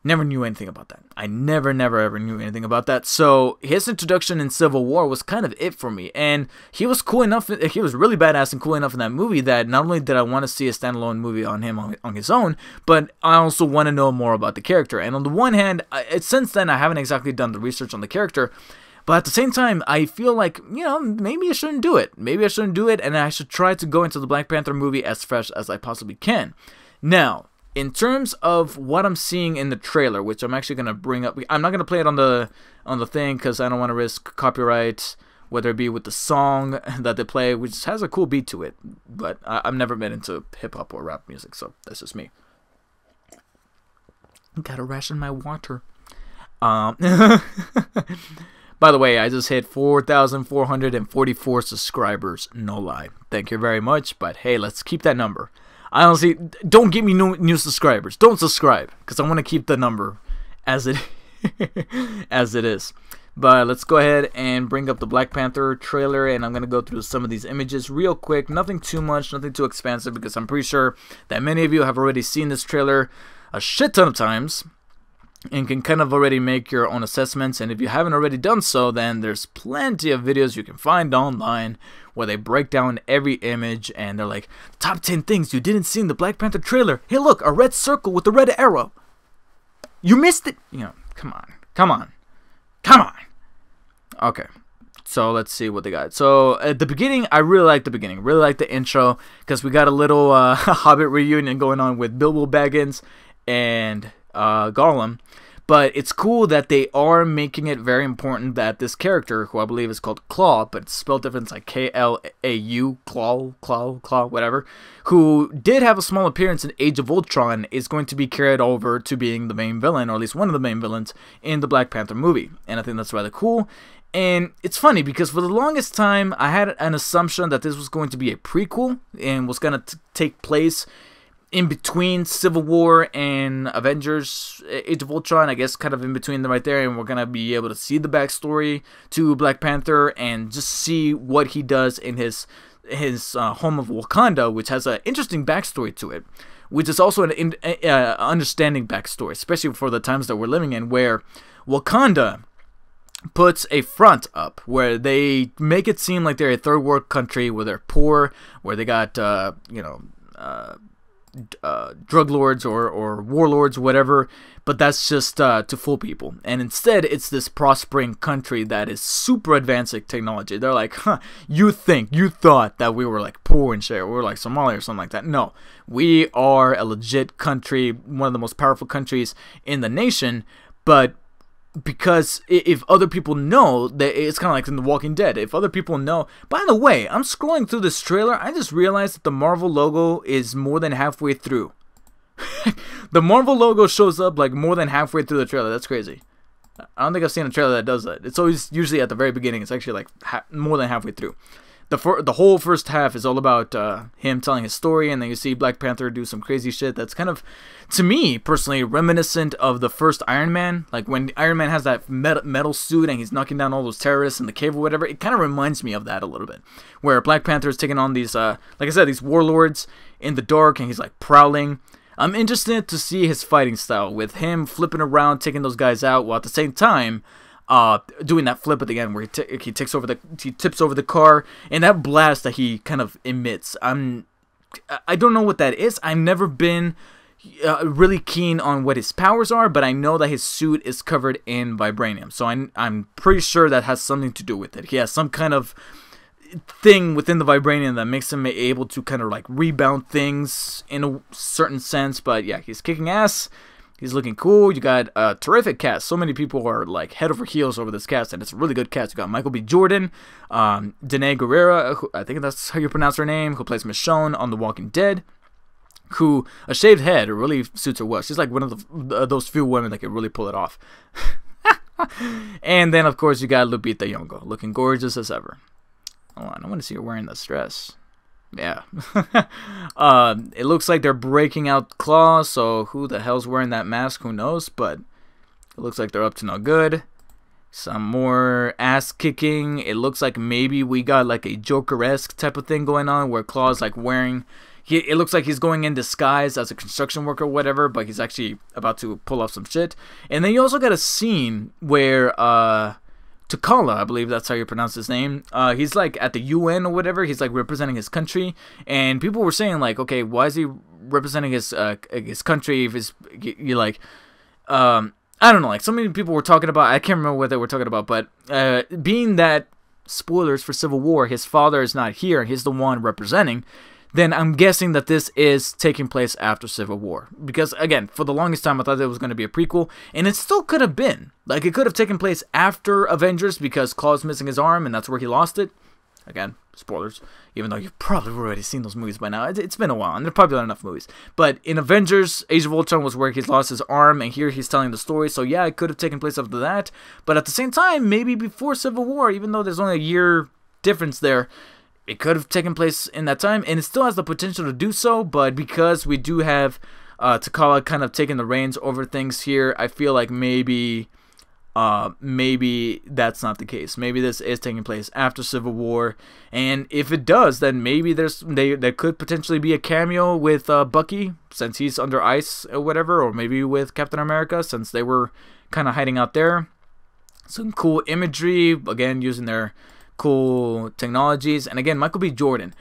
never knew anything about that. I never ever knew anything about that. So his introduction in Civil War was kind of it for me, and he was cool enough. He was really badass and cool enough in that movie that not only did I want to see a standalone movie on him on his own, but I also want to know more about the character. And on the one hand, since then I haven't exactly done the research on the character. But at the same time, I feel like, maybe I shouldn't do it. Maybe I shouldn't do it, and I should try to go into the Black Panther movie as fresh as I possibly can. Now, in terms of what I'm seeing in the trailer, which I'm actually going to bring up, I'm not going to play it on the thing because I don't want to risk copyright, whether it be with the song that they play, which has a cool beat to it. But I've never been into hip-hop or rap music, so that's just me. Gotta ration my water. By the way, I just hit 4,444 subscribers, no lie. Thank you very much, but hey, let's keep that number. I honestly, don't give me new subscribers. Don't subscribe, because I want to keep the number as it is. But let's go ahead and bring up the Black Panther trailer, and I'm going to go through some of these images real quick. Nothing too much, nothing too expansive, because I'm pretty sure that many of you have already seen this trailer a shit ton of times and can kind of already make your own assessments. And if you haven't already done so, then there's plenty of videos you can find online where they break down every image and they're like, top 10 things you didn't see in the Black Panther trailer. Hey look, a red circle with a red arrow. You missed it. Come on. Okay, so let's see what they got. So at the beginning, I really like the beginning. Really like the intro because we got a little Hobbit reunion going on with Bilbo Baggins and Gollum. But it's cool that they are making it very important that this character, who I believe is called Claw, but it's spelled different, it's like K-L-A-U, Claw, whatever, who did have a small appearance in Age of Ultron, is going to be carried over to being the main villain, or at least one of the main villains, in the Black Panther movie. And I think that's rather cool. And it's funny because for the longest time, I had an assumption that this was going to be a prequel and was going to take place in between Civil War and Avengers Age of Ultron, I guess kind of in between them right there, and we're going to be able to see the backstory to Black Panther and just see what he does in his home of Wakanda, which has an interesting backstory to it, which is also an understanding backstory, especially for the times that we're living in, where Wakanda puts a front up where they make it seem like they're a third world country, where they're poor, where they got drug lords or warlords, whatever, but that's just to fool people. And instead, it's this prospering country that is super advanced technology. They're like, you thought that we were like poor and shit, we were like Somalia or something like that. No, we are a legit country, one of the most powerful countries in the nation, but because if other people know, that it's kind of like in The Walking Dead. If other people know, by the way, I'm scrolling through this trailer, I just realized that the Marvel logo is more than halfway through. The Marvel logo shows up like more than halfway through the trailer. That's crazy. I don't think I've seen a trailer that does that. It's always usually at the very beginning. It's actually like more than halfway through. The whole first half is all about him telling his story, and then you see Black Panther do some crazy shit that's kind of, to me personally, reminiscent of the first Iron Man. Like when Iron Man has that metal suit and he's knocking down all those terrorists in the cave or whatever, it kind of reminds me of that a little bit. Where Black Panther is taking on these, like I said, these warlords in the dark, and he's like prowling. I'm interested to see his fighting style, with him flipping around, taking those guys out, while at the same time doing that flip at the end where he tips over the car, and that blast that he kind of emits. I don't know what that is. I've never been really keen on what his powers are, but I know that his suit is covered in vibranium, so I'm pretty sure that has something to do with it. He has some kind of thing within the vibranium that makes him able to kind of like rebound things in a certain sense. But yeah, he's kicking ass. He's looking cool. You got a terrific cast. So many people are like head over heels over this cast, and it's a really good cast. You got Michael B. Jordan, Danae Guerrera, who, I think that's how you pronounce her name, who plays Michonne on The Walking Dead. Who a shaved head really suits her well. She's like one of those few women that can really pull it off. And then of course you got Lupita Nyong'o, looking gorgeous as ever. Hold on, I want to see her wearing this dress. Yeah. It looks like they're breaking out claws, so who the hell's wearing that mask? Who knows? But it looks like they're up to no good. Some more ass kicking. It looks like maybe we got like a Joker-esque type of thing going on, where Claw's like wearing... It looks like he's going in disguise as a construction worker or whatever, but he's actually about to pull off some shit. And then you also got a scene where T'Challa, I believe that's how you pronounce his name, he's like at the UN or whatever. He's like representing his country, and people were saying like, okay, why is he representing his country? If you like, I don't know, like so many people were talking about. I can't remember what they were talking about, but being that, spoilers for Civil War, his father is not here and he's the one representing, then I'm guessing that this is taking place after Civil War. Because, again, for the longest time, I thought it was going to be a prequel, and it still could have been. Like, it could have taken place after Avengers, because Claw's missing his arm, and that's where he lost it. Again, spoilers, even though you've probably already seen those movies by now. It's been a while, and there are probably not enough movies. But in Avengers, Age of Ultron was where he's lost his arm, and here he's telling the story. So, yeah, it could have taken place after that. But at the same time, maybe before Civil War, even though there's only a year difference there, it could have taken place in that time, and it still has the potential to do so, but because we do have T'Challa kind of taking the reins over things here, I feel like maybe that's not the case. Maybe this is taking place after Civil War, and if it does, then maybe there could potentially be a cameo with Bucky, since he's under ice or whatever, or maybe with Captain America, since they were kind of hiding out there. Some cool imagery, again, using their cool technologies. And again, Michael B. Jordan,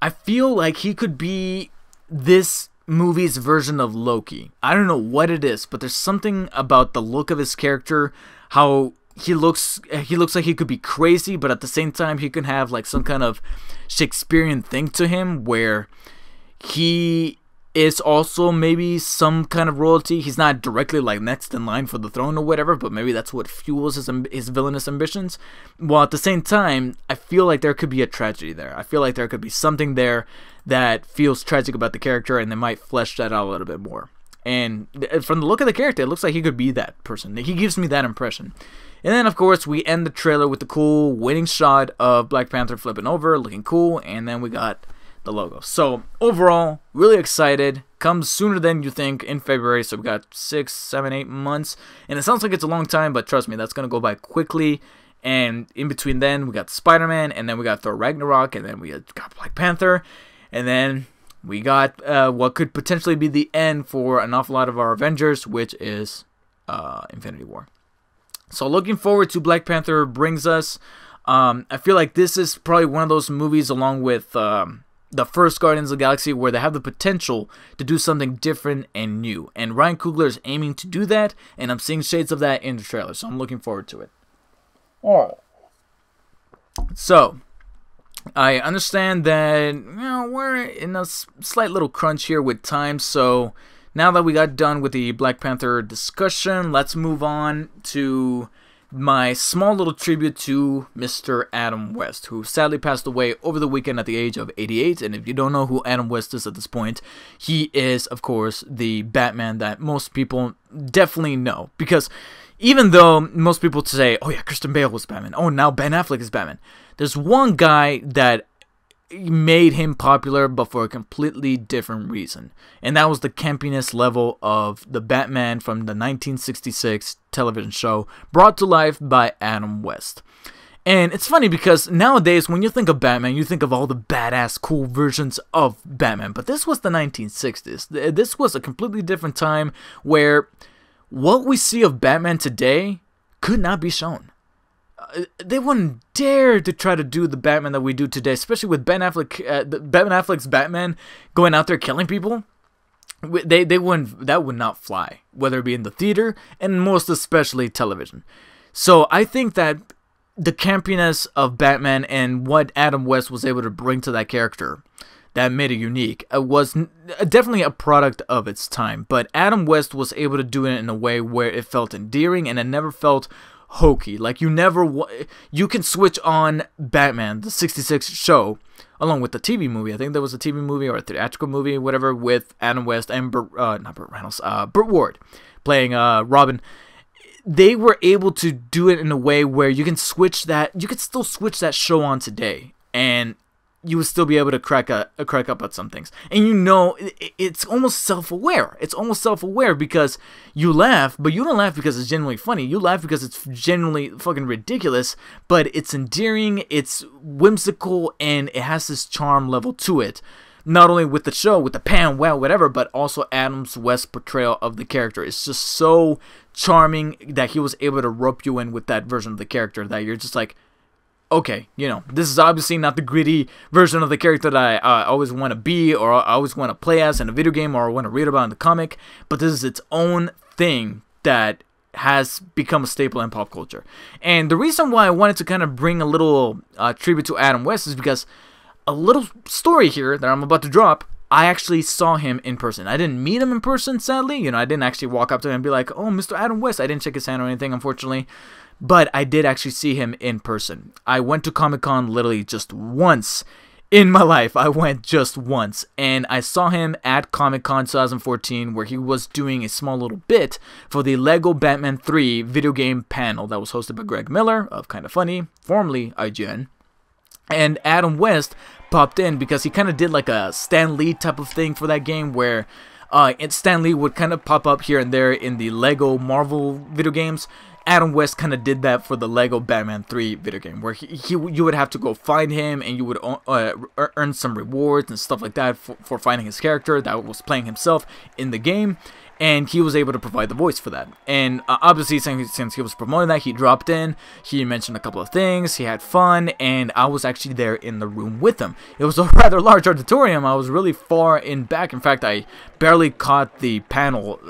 I feel like he could be this movie's version of Loki. I don't know what it is, but there's something about the look of his character, how he looks like he could be crazy, but at the same time he can have like some kind of Shakespearean thing to him, where he is also maybe some kind of royalty. He's not directly like next in line for the throne or whatever, but maybe that's what fuels his villainous ambitions. While at the same time, I feel like there could be a tragedy there. I feel like there could be something there that feels tragic about the character, and they might flesh that out a little bit more. And from the look of the character, it looks like he could be that person. He gives me that impression. And then, of course, we end the trailer with the cool winning shot of Black Panther flipping over, looking cool, and then we got the logo. So overall, really excited. Comes sooner than you think in February, so we got 6, 7, 8 months, and it sounds like it's a long time, but trust me, that's gonna go by quickly. And in between then, we got Spider-Man, and then we got Thor Ragnarok, and then we got Black Panther, and then we got what could potentially be the end for an awful lot of our Avengers, which is Infinity War. So looking forward to Black Panther brings us. I feel like this is probably one of those movies, along with the first Guardians of the Galaxy, where they have the potential to do something different and new. And Ryan Coogler is aiming to do that, and I'm seeing shades of that in the trailer, so I'm looking forward to it. Alright. So, I understand that, you know, we're in a slight little crunch here with time, so now that we got done with the Black Panther discussion, let's move on to my small little tribute to Mr. Adam West, who sadly passed away over the weekend at the age of 88. And if you don't know who Adam West is at this point, he is, of course, the Batman that most people definitely know. Because even though most people say, oh yeah, Christian Bale was Batman, oh now Ben Affleck is Batman, there's one guy that made him popular, but for a completely different reason, and that was the campiness level of the Batman from the 1966 television show, brought to life by Adam West. And it's funny because nowadays when you think of Batman, you think of all the badass cool versions of Batman, but this was the 1960s. This was a completely different time where what we see of Batman today could not be shown. They wouldn't dare to try to do the Batman that we do today, especially with Ben Affleck, Ben Affleck's Batman going out there killing people. They wouldn't. That would not fly, whether it be in the theater and most especially television. So I think that the campiness of Batman and what Adam West was able to bring to that character, that made it unique. It was definitely a product of its time, but Adam West was able to do it in a way where it felt endearing and it never felt hokey. Like you can switch on Batman, the 66 show, along with the TV movie. I think there was a TV movie or a theatrical movie, whatever, with Adam West and Burt Ward playing Robin. They were able to do it in a way where you can switch that. You could still switch that show on today, and you would still be able to crack up at some things. And you know, it's almost self-aware. It's almost self-aware because you laugh, but you don't laugh because it's genuinely funny. You laugh because it's genuinely fucking ridiculous, but it's endearing, it's whimsical, and it has this charm level to it. Not only with the show, with the pan, well, whatever, but also Adam West's portrayal of the character. It's just so charming that he was able to rope you in with that version of the character that you're just like, okay, you know, this is obviously not the gritty version of the character that I always want to be or I always want to play as in a video game or want to read about in the comic, but this is its own thing that has become a staple in pop culture. And the reason why I wanted to kind of bring a little tribute to Adam West is because a little story here that I'm about to drop, I actually saw him in person. I didn't meet him in person, sadly. You know, I didn't actually walk up to him and be like, oh, Mr. Adam West. I didn't shake his hand or anything, unfortunately. But I did actually see him in person. I went to Comic-Con literally just once in my life. I went just once. And I saw him at Comic-Con 2014 where he was doing a small little bit for the Lego Batman 3 video game panel that was hosted by Greg Miller of Kinda Funny, formerly IGN. And Adam West popped in because he kind of did like a Stan Lee type of thing for that game where Stan Lee would kind of pop up here and there in the Lego Marvel video games. Adam West kind of did that for the Lego Batman 3 video game, where you would have to go find him, and you would earn some rewards and stuff like that for finding his character that was playing himself in the game, and he was able to provide the voice for that. And obviously, since he was promoting that, he dropped in, he mentioned a couple of things, he had fun, and I was actually there in the room with him. It was a rather large auditorium. I was really far in back. In fact, I barely caught the panel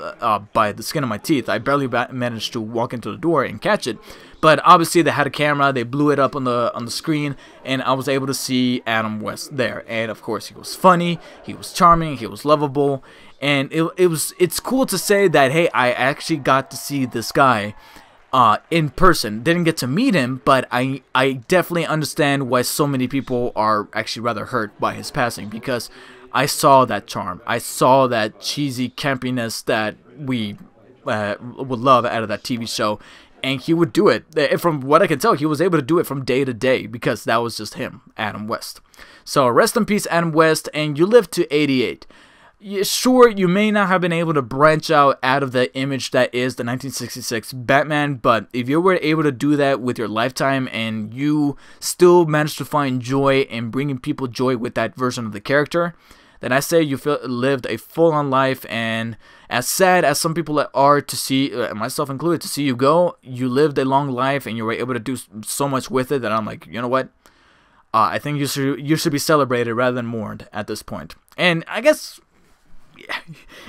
by the skin of my teeth. I barely managed to walk into the door and catch it. But obviously they had a camera, they blew it up on the screen, and I was able to see Adam West there. And of course, he was funny, he was charming, he was lovable, and it's cool to say that, hey, I actually got to see this guy in person. Didn't get to meet him, but I definitely understand why so many people are actually rather hurt by his passing, because I saw that charm. I saw that cheesy campiness that we would love out of that TV show, and he would do it. From what I can tell, he was able to do it from day to day because that was just him, Adam West. So rest in peace, Adam West, and you lived to 88. Sure, you may not have been able to branch out of the image that is the 1966 Batman, but if you were able to do that with your lifetime and you still managed to find joy in bringing people joy with that version of the character, then I say you lived a full-on life. And as sad as some people are to see, myself included, to see you go, you lived a long life and you were able to do so much with it that I'm like, you know what? I think you should be celebrated rather than mourned at this point. And I guess,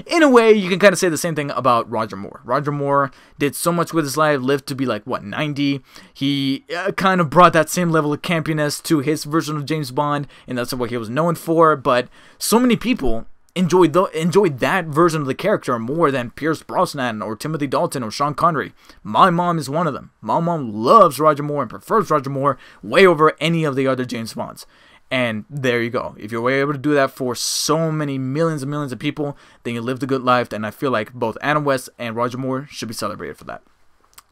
in a way, you can kind of say the same thing about Roger Moore. Roger Moore did so much with his life, lived to be like, what, 90? He kind of brought that same level of campiness to his version of James Bond, and that's what he was known for. But so many people enjoyed that version of the character more than Pierce Brosnan or Timothy Dalton or Sean Connery. My mom is one of them. My mom loves Roger Moore and prefers Roger Moore way over any of the other James Bonds. And there you go. If you were able to do that for so many millions and millions of people, then you lived a good life. And I feel like both Adam West and Roger Moore should be celebrated for that.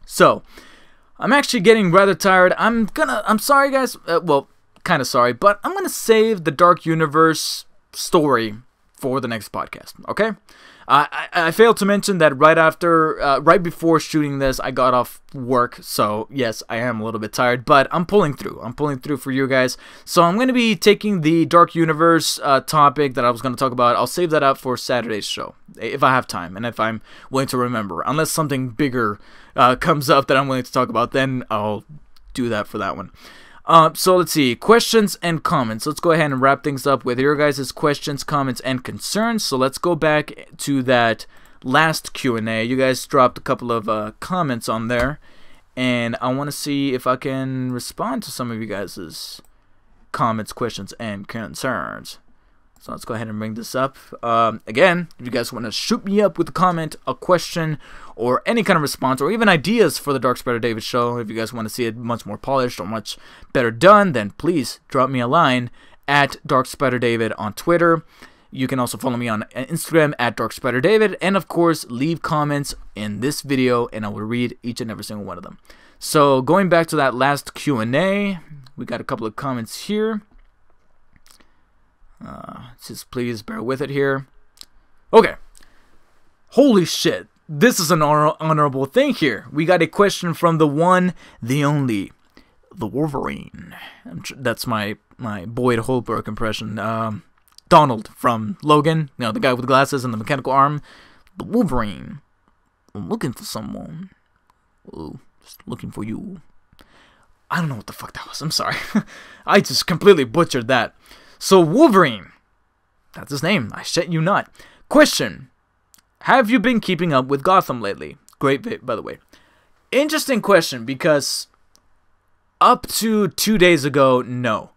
So, I'm actually getting rather tired. I'm sorry, guys. Well, kind of sorry. But I'm going to save the Dark Universe story for the next podcast. Okay? I failed to mention that right before shooting this, I got off work, so yes, I am a little bit tired, but I'm pulling through. I'm pulling through for you guys. So I'm going to be taking the Dark Universe topic that I was going to talk about. I'll save that up for Saturday's show, if I have time, and if I'm willing to remember. Unless something bigger comes up that I'm willing to talk about, then I'll do that for that one. So let's see, questions and comments. Let's go ahead and wrap things up with your guys' questions, comments, and concerns. So let's go back to that last Q&A. You guys dropped a couple of comments on there, and I want to see if I can respond to some of you guys' comments, questions, and concerns. So let's go ahead and bring this up. Again, if you guys want to shoot me up with a comment, a question, or any kind of response, or even ideas for the DarkspiderDavid Show, if you guys want to see it much more polished or much better done, then please drop me a line at DarkspiderDavid on Twitter. You can also follow me on Instagram at DarkspiderDavid, and of course, leave comments in this video, and I will read each and every single one of them. So going back to that last Q&A, we got a couple of comments here. Just please bear with it here. Okay. Holy shit. This is an honorable thing here. We got a question from the one, the only, the Wolverine. That's my Boyd Holbrook impression. Donald from Logan. You know, the guy with the glasses and the mechanical arm. The Wolverine. I'm looking for someone. Oh, just looking for you. I don't know what the fuck that was. I'm sorry. I just completely butchered that. So, Wolverine. That's his name. I shit you not. Question. Have you been keeping up with Gotham lately? Great vid, by the way. Interesting question, because up to 2 days ago, no.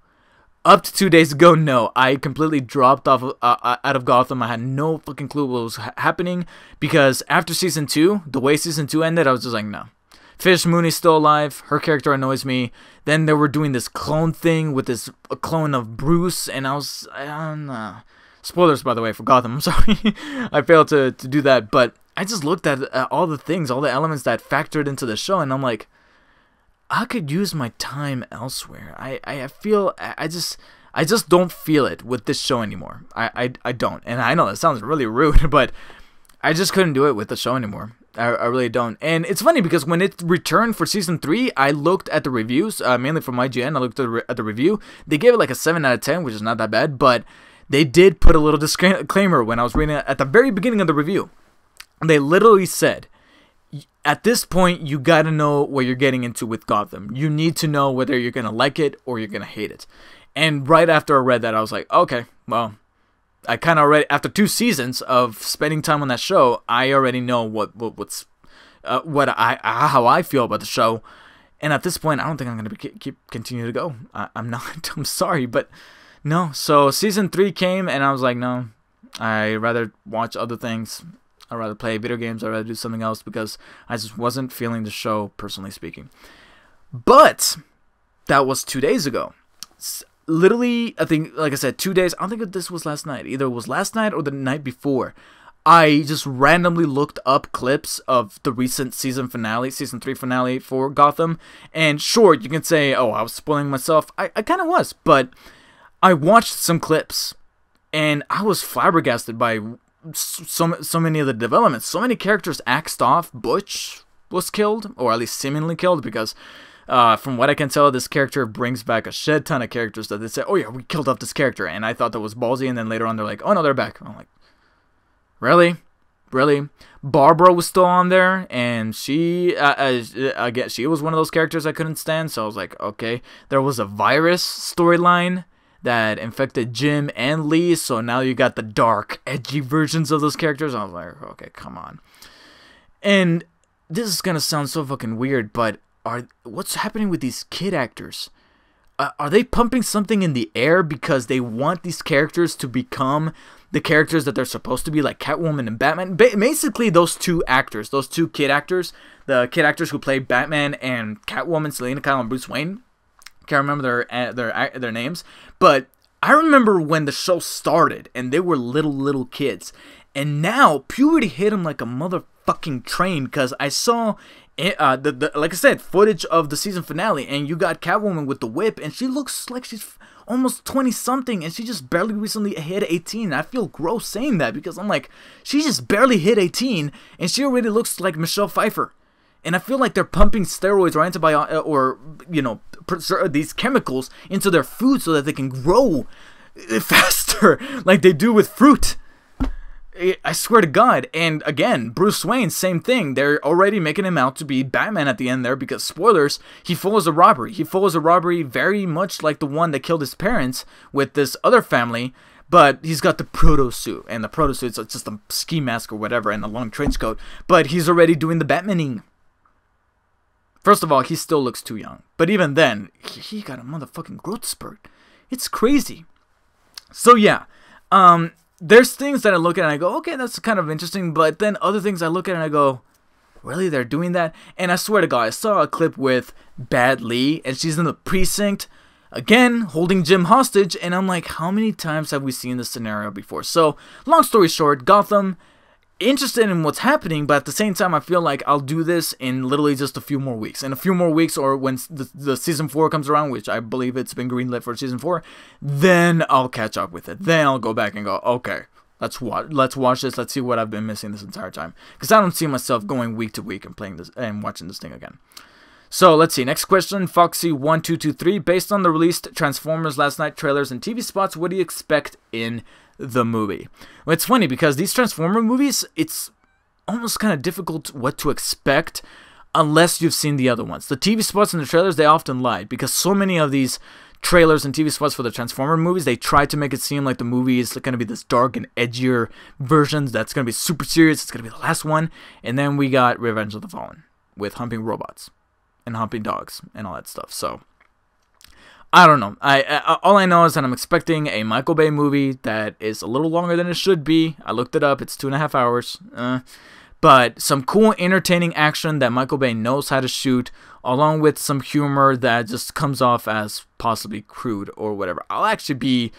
Up to 2 days ago, no. I completely dropped off out of Gotham. I had no fucking clue what was happening, because after Season 2, the way Season 2 ended, I was just like, no. Fish Mooney's still alive. Her character annoys me. Then they were doing this clone thing with this clone of Bruce, and I was, spoilers, by the way, for Gotham. I'm sorry. I failed to do that, but I just looked at all the things, all the elements that factored into the show, and I'm like, I could use my time elsewhere. I feel, I just don't feel it with this show anymore. I don't, and I know that sounds really rude, but I just couldn't do it with the show anymore. I really don't. And it's funny because when it returned for Season 3, I looked at the reviews, mainly from IGN. I looked at the review. They gave it like a 7 out of 10, which is not that bad, but they did put a little disclaimer when I was reading it at the very beginning of the review. They literally said, at this point, you gotta know what you're getting into with Gotham. You need to know whether you're gonna like it or you're gonna hate it. And right after I read that, I was like, okay, well, I kind of already, after 2 seasons of spending time on that show, I already know how I feel about the show. And at this point, I don't think I'm gonna continue to go. I'm not. I'm sorry, but no. So Season 3 came, and I was like, no, I'd rather watch other things. I'd rather play video games. I'd rather do something else, because I just wasn't feeling the show, personally speaking. But that was 2 days ago. Literally, I think, like I said, 2 days. I don't think this was last night. Either it was last night or the night before. I just randomly looked up clips of the recent Season 3 finale for Gotham. And sure, you can say, oh, I was spoiling myself. I kind of was. But I watched some clips, and I was flabbergasted by so many of the developments. So many characters axed off. Butch was killed, or at least seemingly killed, because from what I can tell, this character brings back a shed ton of characters that they say, oh yeah, we killed off this character, and I thought that was ballsy, and then later on they're like, oh no, they're back. I'm like, really? Really? Barbara was still on there, and she, again, she was one of those characters I couldn't stand, so I was like, okay. There was a virus storyline that infected Jim and Lee, so now you got the dark, edgy versions of those characters. I was like, okay, come on. And this is gonna sound so fucking weird, but what's happening with these kid actors? Are they pumping something in the air because they want these characters to become the characters that they're supposed to be, like Catwoman and Batman? Basically, those two actors, those two kid actors, the kid actors who play Batman and Catwoman, Selena Kyle and Bruce Wayne. Can't remember their names, but I remember when the show started and they were little kids, and now puberty hit them like a motherfucking train, because I saw like I said, footage of the season finale, and you got Catwoman with the whip, and she looks like she's almost 20 something, and she just barely recently hit 18. I feel gross saying that, because I'm like, she just barely hit 18 and she already looks like Michelle Pfeiffer. And I feel like they're pumping steroids or antibiotics, or, you know, these chemicals into their food so that they can grow faster, like they do with fruit. I swear to God. And again, Bruce Wayne, same thing. They're already making him out to be Batman at the end there, because, spoilers, he follows a robbery. He follows a robbery very much like the one that killed his parents with this other family, but he's got the proto suit, and the proto suit's just a ski mask or whatever and a long trench coat, but he's already doing the Batmaning. First of all, he still looks too young. But even then, he got a motherfucking growth spurt. It's crazy. So yeah, There's things that I look at and I go, okay, that's kind of interesting, but then other things I look at and I go, really, they're doing that? And I swear to God, I saw a clip with Bad Lee, and she's in the precinct, again, holding Jim hostage, and I'm like, how many times have we seen this scenario before? So, long story short, Gotham, interested in what's happening, but at the same time I feel like I'll do this in literally just a few more weeks. In a few more weeks, or when the season 4 comes around, which I believe it's been greenlit for season 4, then I'll catch up with it. Then I'll go back and go, okay, let's watch this. Let's see what I've been missing this entire time, because I don't see myself going week to week and playing this and watching this thing again. So let's see. Next question, Foxy1223. Based on the released Transformers last night trailers and TV spots, what do you expect in the movie? Well, it's funny because these Transformer movies, it's almost kind of difficult what to expect unless you've seen the other ones. The TV spots and the trailers, they often lie, because so many of these trailers and TV spots for the Transformer movies, they try to make it seem like the movie is going to be this dark and edgier version that's going to be super serious. It's going to be the last one. And then we got Revenge of the Fallen with humping robots and humping dogs and all that stuff. So I don't know. All I know is that I'm expecting a Michael Bay movie that is a little longer than it should be. I looked it up. It's 2.5 hours. But some cool, entertaining action that Michael Bay knows how to shoot, along with some humor that just comes off as possibly crude or whatever. I'll actually be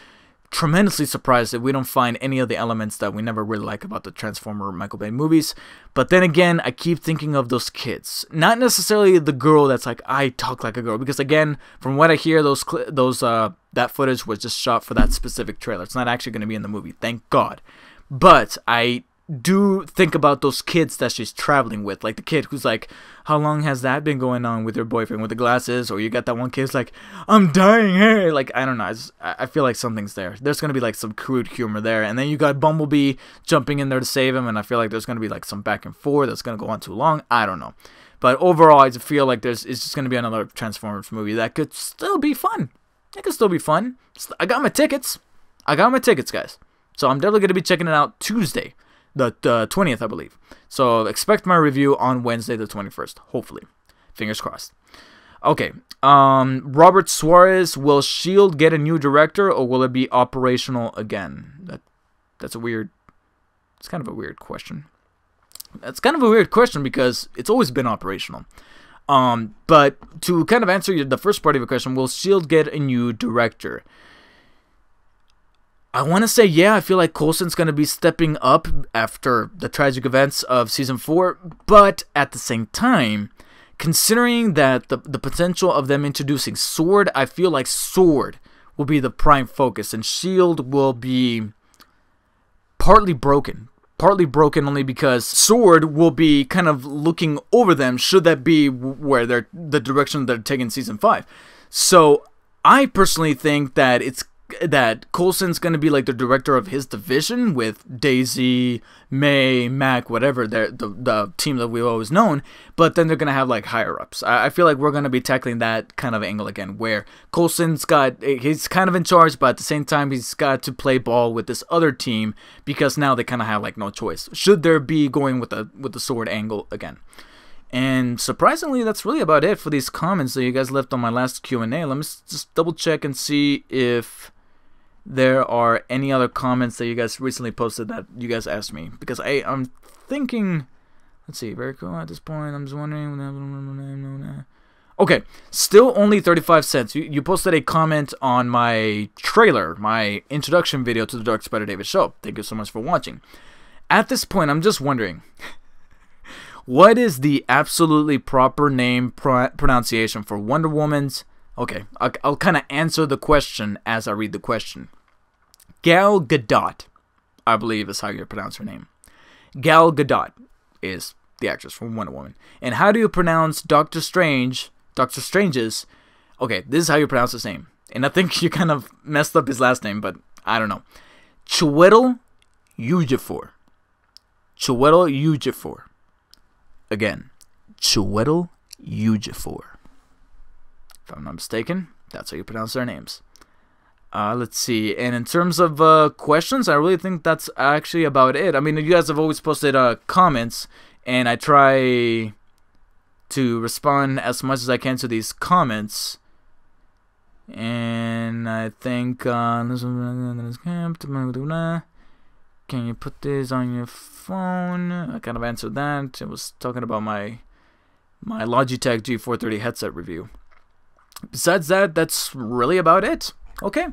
tremendously surprised if we don't find any of the elements that we never really like about the Transformer Michael Bay movies. But then again, I keep thinking of those kids, not necessarily the girl that's like, I talk like a girl, because again, from what I hear, that footage was just shot for that specific trailer. It's not actually going to be in the movie, thank God. But I do think about those kids that she's traveling with, like the kid who's like, how long has that been going on with your boyfriend with the glasses? Or you got that one kid who's like, I'm dying, hey, like, I don't know, I feel like something's there. There's gonna be like some crude humor there, and then you got Bumblebee jumping in there to save him, and I feel like there's gonna be like some back and forth that's gonna go on too long. I don't know, but overall I just feel like it's just gonna be another Transformers movie that could still be fun. It could still be fun. I got my tickets, guys, so I'm definitely gonna be checking it out Tuesday, the 20th, I believe. So expect my review on Wednesday the 21st, hopefully. Fingers crossed. Okay, Robert Suarez, will S.H.I.E.L.D. get a new director, or will it be operational again? That's a weird, it's kind of a weird question. That's kind of a weird question because it's always been operational. But to kind of answer the first part of your question, will S.H.I.E.L.D. get a new director? I want to say, yeah, I feel like Coulson's going to be stepping up after the tragic events of Season 4, but at the same time, considering that the potential of them introducing Sword, I feel like Sword will be the prime focus, and S.H.I.E.L.D. will be partly broken only because Sword will be kind of looking over them, should that be where the direction they're taking Season 5. So I personally think that Coulson's going to be like the director of his division with Daisy, May, Mac, whatever, the team that we've always known, but then they're going to have like higher ups. I feel like we're going to be tackling that kind of angle again, where he's kind of in charge, but at the same time he's got to play ball with this other team, because now they kind of have like no choice, should there be going with the Sword angle again. And surprisingly, that's really about it for these comments that you guys left on my last Q&A. Let me just double check and see if there are any other comments that you guys recently posted that you guys asked me, because I'm thinking, let's see, very cool at this point, I'm just wondering, okay, still only 35 cents. You posted a comment on my trailer, my introduction video to the DarkspiderDavid Show. Thank you so much for watching. At this point, I'm just wondering, what is the absolutely proper name pronunciation for Wonder Woman's? Okay, I'll kind of answer the question as I read the question. Gal Gadot, I believe is how you pronounce her name. Gal Gadot is the actress from Wonder Woman. And how do you pronounce Doctor Strange's? Okay, this is how you pronounce his name. And I think you kind of messed up his last name, but I don't know. Chiwetel Ejiofor. Chiwetel Ejiofor. Again, Chiwetel Ejiofor. If I'm not mistaken, that's how you pronounce their names. Let's see. And in terms of questions, I really think that's actually about it. I mean, you guys have always posted comments, and I try to respond as much as I can to these comments. And I think can you put this on your phone? I kind of answered that. It was talking about my Logitech G430 headset review. Besides that, that's really about it. Okay.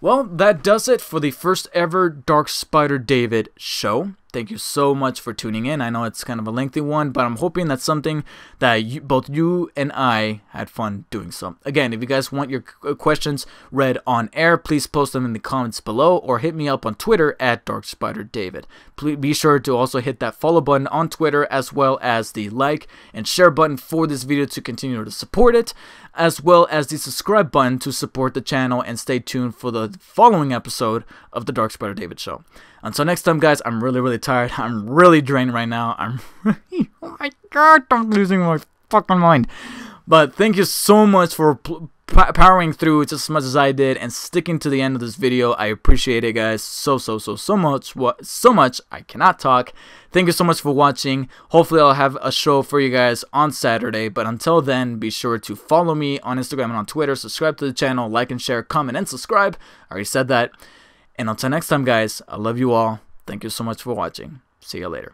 Well, that does it for the first ever DarkspiderDavid show. Thank you so much for tuning in. I know it's kind of a lengthy one, but I'm hoping that's something that both you and I had fun doing. So, again, if you guys want your questions read on air, please post them in the comments below or hit me up on Twitter at DarkspiderDavid. Please be sure to also hit that follow button on Twitter, as well as the like and share button for this video to continue to support it, as well as the subscribe button to support the channel, and stay tuned for the following episode of the DarkspiderDavid Show. Until next time, guys, I'm really tired. I'm really drained right now. Oh my god, I'm losing my fucking mind. But thank you so much for powering through just as much as I did and sticking to the end of this video. I appreciate it, guys, so much. I cannot talk. Thank you so much for watching. Hopefully I'll have a show for you guys on Saturday, but until then, be sure to follow me on Instagram and on Twitter, subscribe to the channel, like and share, comment and subscribe. I already said that. And until next time, guys, I love you all. Thank you so much for watching. See you later.